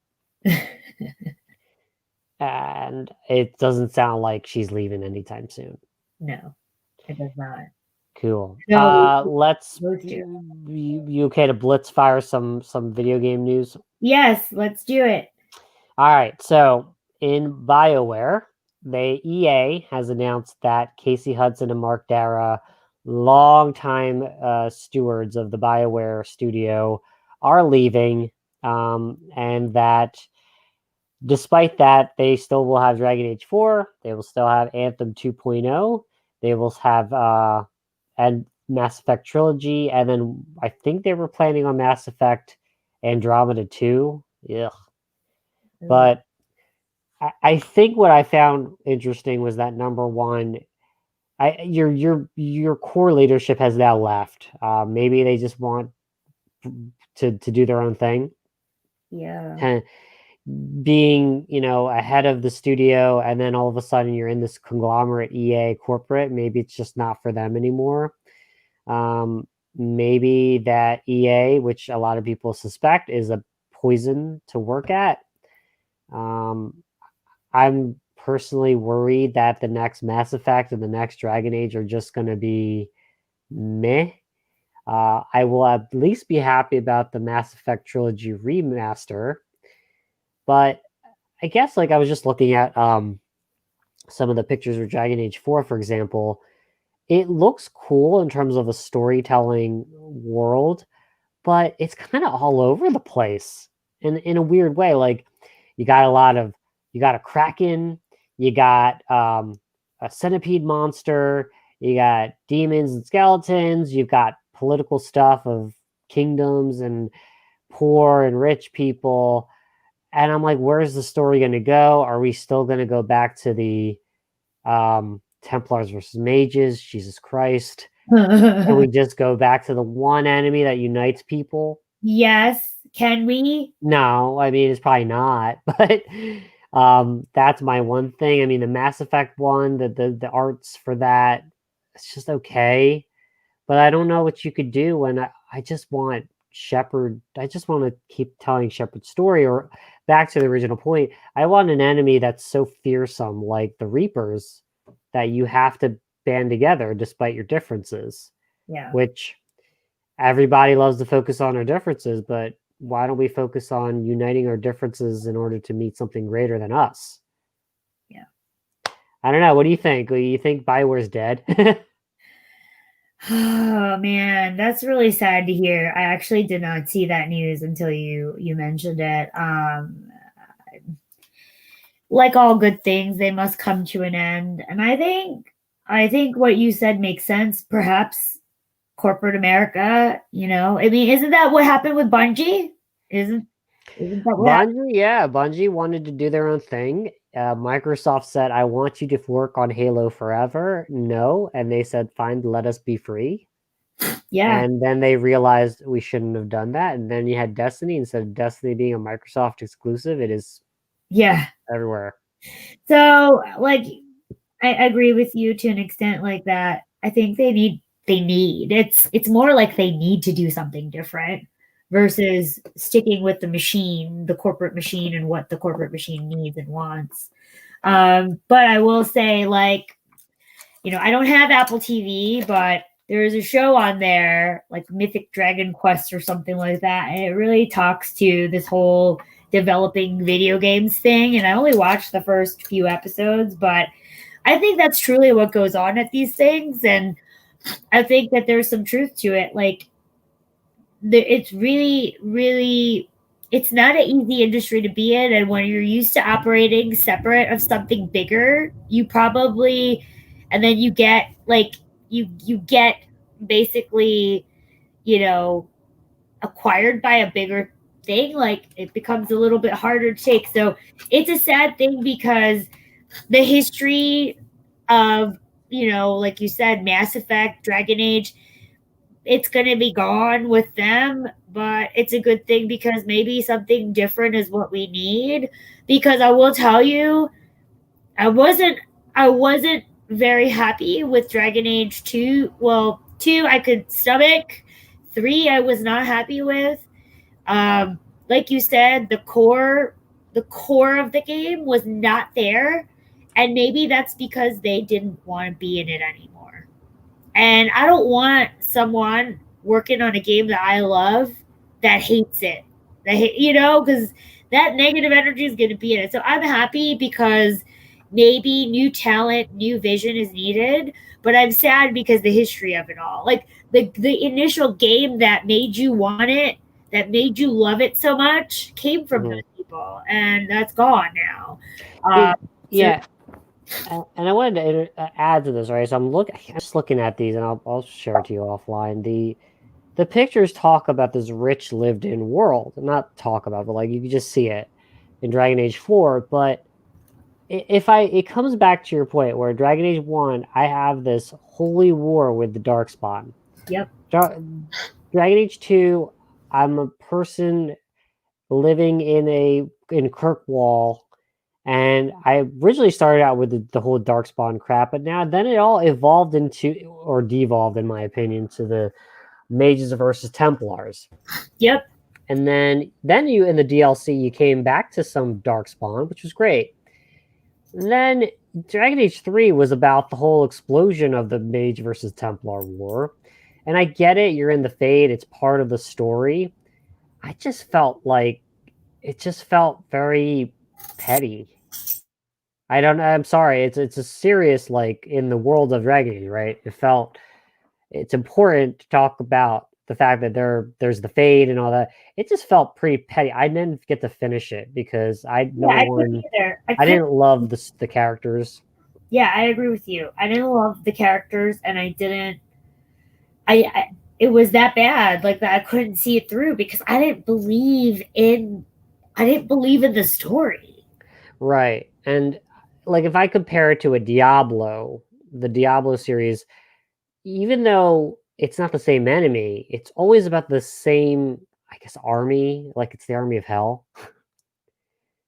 [SPEAKER 1] and it doesn't sound like she's leaving anytime soon.
[SPEAKER 2] No, it does not.
[SPEAKER 1] Cool.
[SPEAKER 2] So
[SPEAKER 1] Let's.
[SPEAKER 2] let's do it.
[SPEAKER 1] You okay to blitz fire some video game news?
[SPEAKER 2] Yes, let's do it.
[SPEAKER 1] All right. So in BioWare, EA has announced that Casey Hudson and Mark Dara, longtime stewards of the BioWare studio, are leaving, and that despite that, they still will have Dragon Age 4. They will still have Anthem 2.0. They will have and Mass Effect Trilogy, and then I think they were planning on Mass Effect Andromeda 2. Yeah. But I think what I found interesting was that number one, your core leadership has now left. Maybe they just want to do their own thing.
[SPEAKER 2] Yeah.
[SPEAKER 1] Being ahead of the studio, and then all of a sudden you're in this conglomerate EA corporate. Maybe it's just not for them anymore. Maybe that EA, which a lot of people suspect is a poison to work at. I'm personally worried that the next Mass Effect and the next Dragon Age are just going to be meh. I will at least be happy about the Mass Effect trilogy remaster, but I guess like I was just looking at some of the pictures of Dragon Age 4, for example. It looks cool in terms of a storytelling world, but it's kind of all over the place in a weird way. Like you got a kraken, you got a centipede monster, you got demons and skeletons, you've got political stuff of kingdoms and poor and rich people. And I'm like, where's the story going to go? Are we still going to go back to the Templars versus mages? Jesus Christ. Can we just go back to the one enemy that unites people?
[SPEAKER 2] Yes. Can we?
[SPEAKER 1] No, I mean, it's probably not, but that's my one thing. I mean, the Mass Effect one, the arts for that, it's just okay. But I don't know what you could do when I just want Shepard. I just want to keep telling Shepard's story, or back to the original point. I want an enemy that's so fearsome, like the Reapers, that you have to band together despite your differences.
[SPEAKER 2] Yeah.
[SPEAKER 1] Which everybody loves to focus on our differences, but why don't we focus on uniting our differences in order to meet something greater than us?
[SPEAKER 2] Yeah.
[SPEAKER 1] I don't know. What do you think? Do you think Bioware's dead?
[SPEAKER 2] Oh man, that's really sad to hear. I actually did not see that news until you mentioned it. Like all good things, they must come to an end. And I think what you said makes sense. Perhaps corporate America, I mean, isn't that what happened with Bungie? Isn't that what happened?
[SPEAKER 1] Bungie, yeah, Bungie wanted to do their own thing. Microsoft said, "I want you to work on Halo forever." No, and they said, "Fine, let us be free."
[SPEAKER 2] Yeah.
[SPEAKER 1] And then they realized we shouldn't have done that. And then you had Destiny. Instead of Destiny being a Microsoft exclusive, it is
[SPEAKER 2] Yeah.
[SPEAKER 1] everywhere.
[SPEAKER 2] So, like, I agree with you to an extent like that. I think it's more like they need to do something different versus sticking with the corporate machine and what the corporate machine needs and wants. But I will say, like, I don't have Apple TV, but there is a show on there, like Mythic Dragon Quest or something like that, and it really talks to this whole developing video games thing. And I only watched the first few episodes, but I think that's truly what goes on at these things, and I think that there's some truth to it. Like, it's really, really, it's not an easy industry to be in, and when you're used to operating separate of something bigger, you probably, and then you get like you get basically, you know, acquired by a bigger thing. Like, it becomes a little bit harder to take. So it's a sad thing because the history of, like you said, Mass Effect, Dragon Age, it's going to be gone with them, but it's a good thing because maybe something different is what we need. Because I will tell you, I wasn't very happy with Dragon Age 2. Well, 2 I could stomach. 3 I was not happy with. Like you said, the the core of the game was not there, and maybe that's because they didn't want to be in it anymore. And I don't want someone working on a game that I love that hates it. Because that negative energy is going to be in it. So I'm happy because maybe new talent, new vision is needed, but I'm sad because the history of it all. Like the initial game that made you want it, that made you love it so much, came from
[SPEAKER 1] Mhm.
[SPEAKER 2] those people, and that's gone now.
[SPEAKER 1] It,
[SPEAKER 2] So
[SPEAKER 1] yeah, and I wanted to add to this, right? So I'm just looking at these, and I'll share it to you offline. The pictures talk about this rich lived-in world, not talk about, but like you can just see it in Dragon Age 4. But it comes back to your point where Dragon Age 1, I have this holy war with the Darkspawn.
[SPEAKER 2] yep,
[SPEAKER 1] Dragon Age 2, I'm a person living in Kirkwall, and I originally started out with the whole Darkspawn crap, but then it all evolved into, or devolved, in my opinion, to the Mages versus Templars.
[SPEAKER 2] yep,
[SPEAKER 1] And then you in the DLC you came back to some Darkspawn, which was great. And then Dragon Age 3 was about the whole explosion of the Mage versus Templar war. And I get it, you're in the Fade, it's part of the story. I just felt like it just felt very petty. I don't know. I'm sorry. It's a serious, like, in the world of Dragon Age, right? It's important to talk about the fact that there's the Fade and all that. It just felt pretty petty. I didn't get to finish it because
[SPEAKER 2] yeah. I couldn't either.
[SPEAKER 1] I didn't love the characters.
[SPEAKER 2] Yeah, I agree with you. I didn't love the characters, and I didn't. I it was that bad, like that. I couldn't see it through because I didn't believe in. I didn't believe in the story.
[SPEAKER 1] Right. And like if I compare it to a Diablo, the Diablo series, even though it's not the same enemy, it's always about the same, I guess, army. Like it's the army of hell.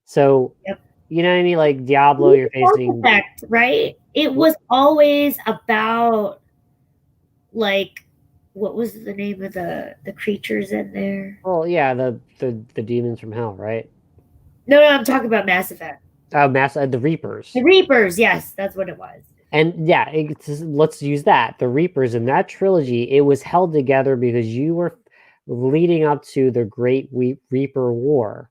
[SPEAKER 1] So
[SPEAKER 2] Yep.
[SPEAKER 1] you know what I mean? Like Diablo, you're facing.
[SPEAKER 2] Effect, right? It was always about like what was the name of the creatures in there?
[SPEAKER 1] Well, yeah, the demons from hell, right?
[SPEAKER 2] No, I'm talking about Mass Effect.
[SPEAKER 1] The Reapers.
[SPEAKER 2] The Reapers, yes, that's what it was.
[SPEAKER 1] And yeah, let's use that. The Reapers in that trilogy, it was held together because you were leading up to the Great Reaper War.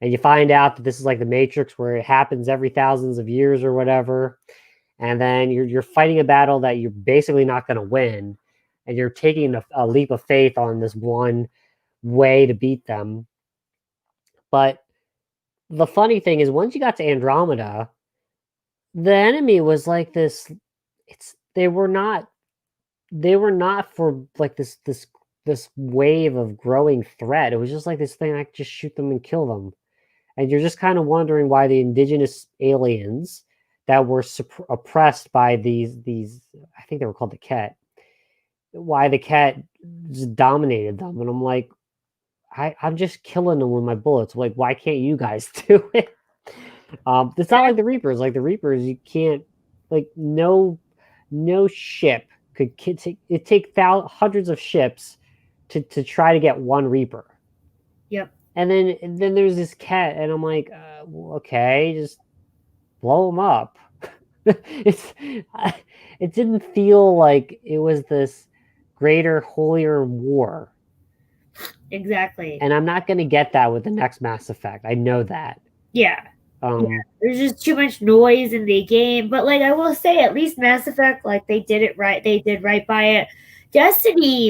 [SPEAKER 1] And you find out that this is like the Matrix where it happens every thousands of years or whatever. And then you're fighting a battle that you're basically not going to win. And you're taking a leap of faith on this one way to beat them. But the funny thing is once you got to Andromeda, the enemy was like this. They were not for like this wave of growing threat. It was just like this thing. I could just shoot them and kill them, and you're just kind of wondering why the indigenous aliens that were oppressed by these I think they were called the Ket. Why the Ket just dominated them, and I'm like, I'm just killing them with my bullets. Like, why can't you guys do it? It's not like the Reapers. Like the Reapers, you can't, like, no ship could take hundreds of ships to try to get one Reaper.
[SPEAKER 2] Yep.
[SPEAKER 1] And then there's this Ket, and I'm like, okay, just blow them up. It didn't feel like it was this greater, holier war.
[SPEAKER 2] Exactly.
[SPEAKER 1] And I'm not going to get that with the next Mass Effect. I know that.
[SPEAKER 2] Yeah. There's just too much noise in the game. But like I will say, at least Mass Effect, like they did it right. They did right by it. Destiny,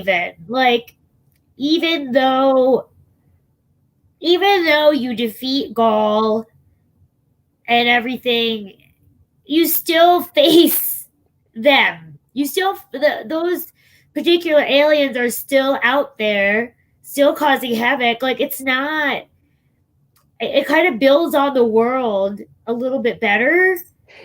[SPEAKER 2] even though you defeat Gaul and everything, you still face them. You still those particular aliens are still out there, still causing havoc. Like it's not. It kind of builds on the world a little bit better.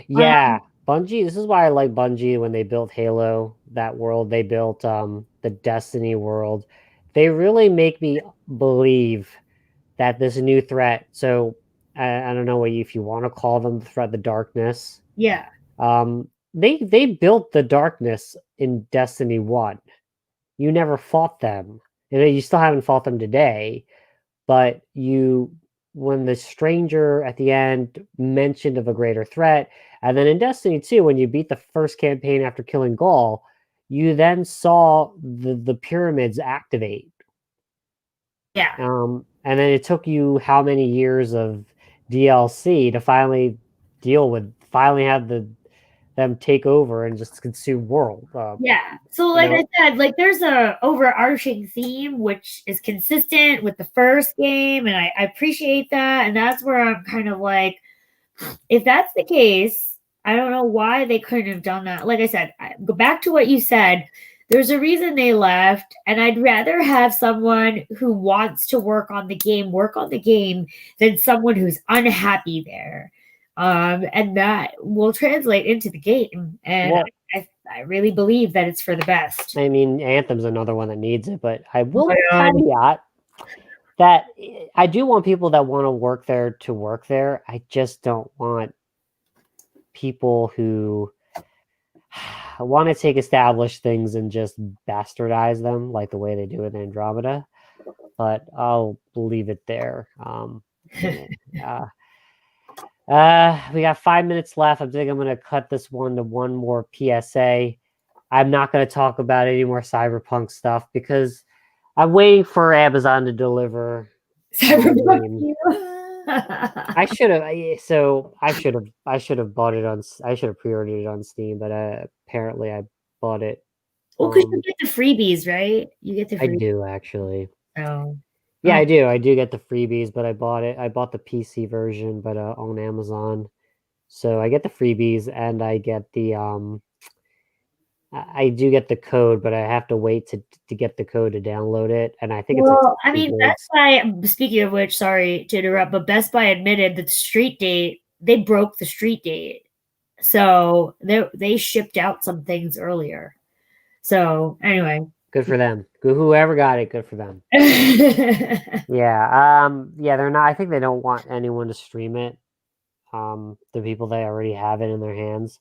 [SPEAKER 1] Yeah, Bungie. This is why I like Bungie when they built Halo. That world they built, the Destiny world. They really make me believe that this new threat. So I don't know if you want to call them the threat, the darkness.
[SPEAKER 2] Yeah.
[SPEAKER 1] They built the darkness in Destiny 1. You never fought them. And you still haven't fought them today, but you when the stranger at the end mentioned of a greater threat, and then in Destiny 2, when you beat the first campaign after killing Gaul, you then saw the pyramids activate.
[SPEAKER 2] Yeah.
[SPEAKER 1] And then it took you how many years of DLC to finally have them take over and just consume world.
[SPEAKER 2] Yeah. So
[SPEAKER 1] You
[SPEAKER 2] like I
[SPEAKER 1] know,
[SPEAKER 2] said, like there's a overarching theme which is consistent with the first game, and I appreciate that. And that's where I'm kind of like, if that's the case, I don't know why they couldn't have done that. Like I said, go back to what you said. There's a reason they left, and I'd rather have someone who wants to work on the game than someone who's unhappy there. And that will translate into the game. And
[SPEAKER 1] well,
[SPEAKER 2] I really believe that it's for the best.
[SPEAKER 1] I mean, Anthem's another one that needs it, but I
[SPEAKER 2] Oh my
[SPEAKER 1] will
[SPEAKER 2] God.
[SPEAKER 1] caveat that I do want people that want to work there to work there. I just don't want people who want to take established things and just bastardize them like the way they do with Andromeda. But I'll leave it there. Uh, we got 5 minutes left. I think I'm going to cut this one to one more PSA. I'm not going to talk about any more Cyberpunk stuff because I'm waiting for Amazon to deliver my
[SPEAKER 2] Cyberpunk
[SPEAKER 1] game.
[SPEAKER 2] you.
[SPEAKER 1] I should have. I should have bought it on. I should have pre-ordered it on Steam, but apparently I bought it.
[SPEAKER 2] Well, because you get the freebies, right? You get the
[SPEAKER 1] I
[SPEAKER 2] freebies.
[SPEAKER 1] do actually.
[SPEAKER 2] Oh.
[SPEAKER 1] Yeah,
[SPEAKER 2] Oh.
[SPEAKER 1] I do. I do get the freebies, but I bought it. I bought the PC version, but on Amazon. So I get the freebies and I get the I do get the code, but I have to wait to get the code to download it, and I think it's like
[SPEAKER 2] Well, I
[SPEAKER 1] 60
[SPEAKER 2] mean, Best
[SPEAKER 1] gigs.
[SPEAKER 2] Buy, speaking of which, sorry to interrupt, but Best Buy admitted that the street date, they broke the street date. So they shipped out some things earlier. So anyway.
[SPEAKER 1] Good for them. Whoever got it, good for them.
[SPEAKER 2] Yeah.
[SPEAKER 1] Yeah, they're not. I think they don't want anyone to stream it. The people that already have it in their hands.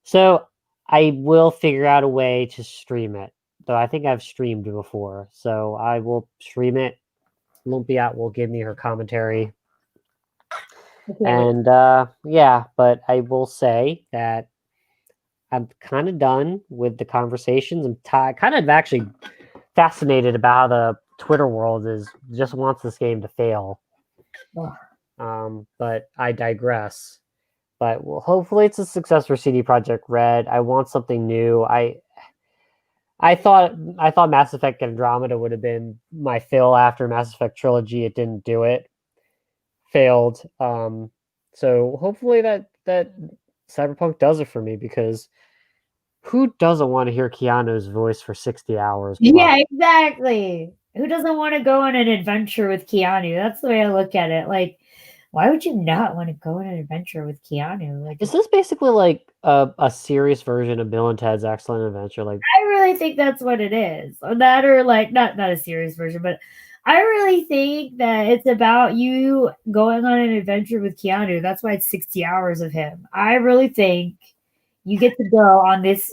[SPEAKER 1] So I will figure out a way to stream it. Though I think I've streamed before, so I will stream it. Lumpia will give me her commentary, and yeah. But I will say that I'm kind of done with the conversations. I'm kind of actually fascinated about how the Twitter world is just wants this game to fail. But I digress. But well, hopefully it's a success for CD Projekt Red. I want something new. I thought Mass Effect Andromeda would have been my fill after Mass Effect Trilogy. It didn't do it. Failed. So hopefully that Cyberpunk does it for me because who doesn't want to hear Keanu's voice for 60 hours plus?
[SPEAKER 2] Yeah, exactly. Who doesn't want to go on an adventure with Keanu? That's the way I look at it. Like, why would you not want to go on an adventure with Keanu? Like,
[SPEAKER 1] Is this basically like a serious version of Bill and Ted's Excellent Adventure? Like,
[SPEAKER 2] I really think that's what it is. That or like not a serious version, but I really think that it's about you going on an adventure with Keanu. That's why it's 60 hours of him. I really think you get to go on this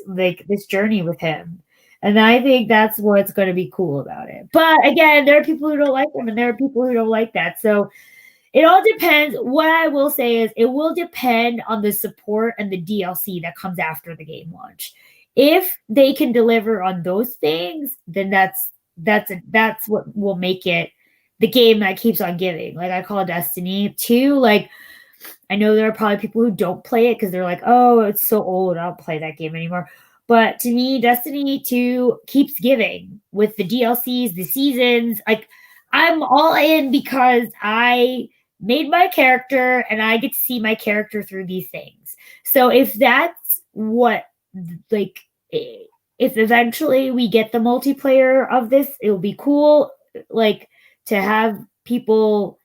[SPEAKER 2] journey with him. And I think that's what's going to be cool about it. But again, there are people who don't like him and there are people who don't like that. So it all depends. What I will say is it will depend on the support and the DLC that comes after the game launch. If they can deliver on those things, then that's what will make it the game that keeps on giving. Like I call Destiny 2, like I know there are probably people who don't play it because they're like, oh, it's so old, I don't play that game anymore. But to me, Destiny 2 keeps giving with the DLCs, the seasons. Like I'm all in because I made my character and I get to see my character through these things. So if that's what like if eventually we get the multiplayer of this, it'll be cool like to have people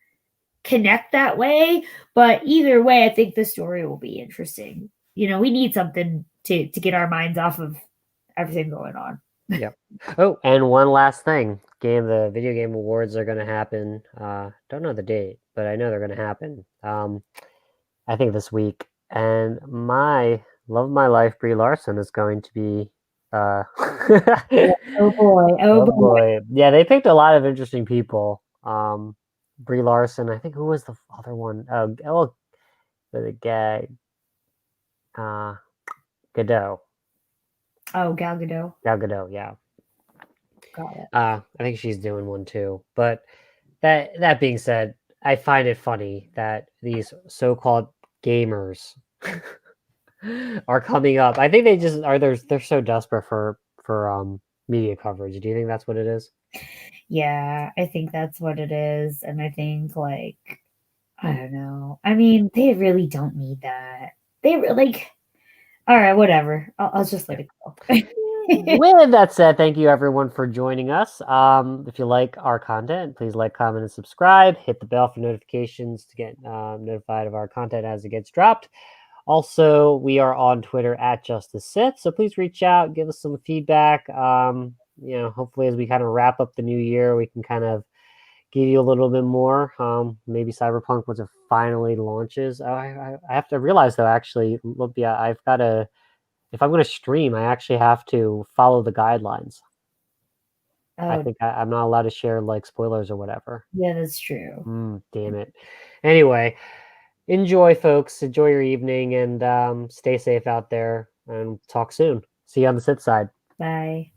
[SPEAKER 2] connect that way. But either way, I think the story will be interesting. You know, we need something to get our minds off of everything going on.
[SPEAKER 1] yep. Oh, and one last thing. The video game awards are gonna happen. Don't know the date, but I know they're gonna happen. I think this week. And my love of my life, Brie Larson, is going to be
[SPEAKER 2] Oh boy. Oh
[SPEAKER 1] oh
[SPEAKER 2] boy.
[SPEAKER 1] boy. Yeah, they picked a lot of interesting people. Brie Larson. I think who was the other one? The gag. Uh, Godot.
[SPEAKER 2] Oh, Gal Gadot.
[SPEAKER 1] Gal Gadot. Yeah.
[SPEAKER 2] Got it.
[SPEAKER 1] I think she's doing one too. But that being said, I find it funny that these so-called gamers are coming up. I think they just are. They're so desperate for media coverage. Do you think that's what it is?
[SPEAKER 2] Yeah, I think that's what it is, and I think, like, I don't know. I mean, they really don't need that. Like, all right, whatever. I'll just let
[SPEAKER 1] Yeah.
[SPEAKER 2] it go.
[SPEAKER 1] With that said, thank you everyone for joining us. If you like our content, please like, comment, and subscribe. Hit the bell for notifications to get notified of our content as it gets dropped. Also, we are on Twitter at Justice Sith, so please reach out, give us some feedback. Hopefully, as we kind of wrap up the new year, we can kind of give you a little bit more. Maybe Cyberpunk once it finally launches. I have to realize though, actually, Olympia, I've got to if I'm going to stream, I actually have to follow the guidelines. I
[SPEAKER 2] Oh,
[SPEAKER 1] think I'm not allowed to share like spoilers or whatever.
[SPEAKER 2] yeah, that's true.
[SPEAKER 1] Damn it. Anyway, enjoy, folks. Enjoy your evening and stay safe out there. And talk soon. See you on the sit side.
[SPEAKER 2] Bye.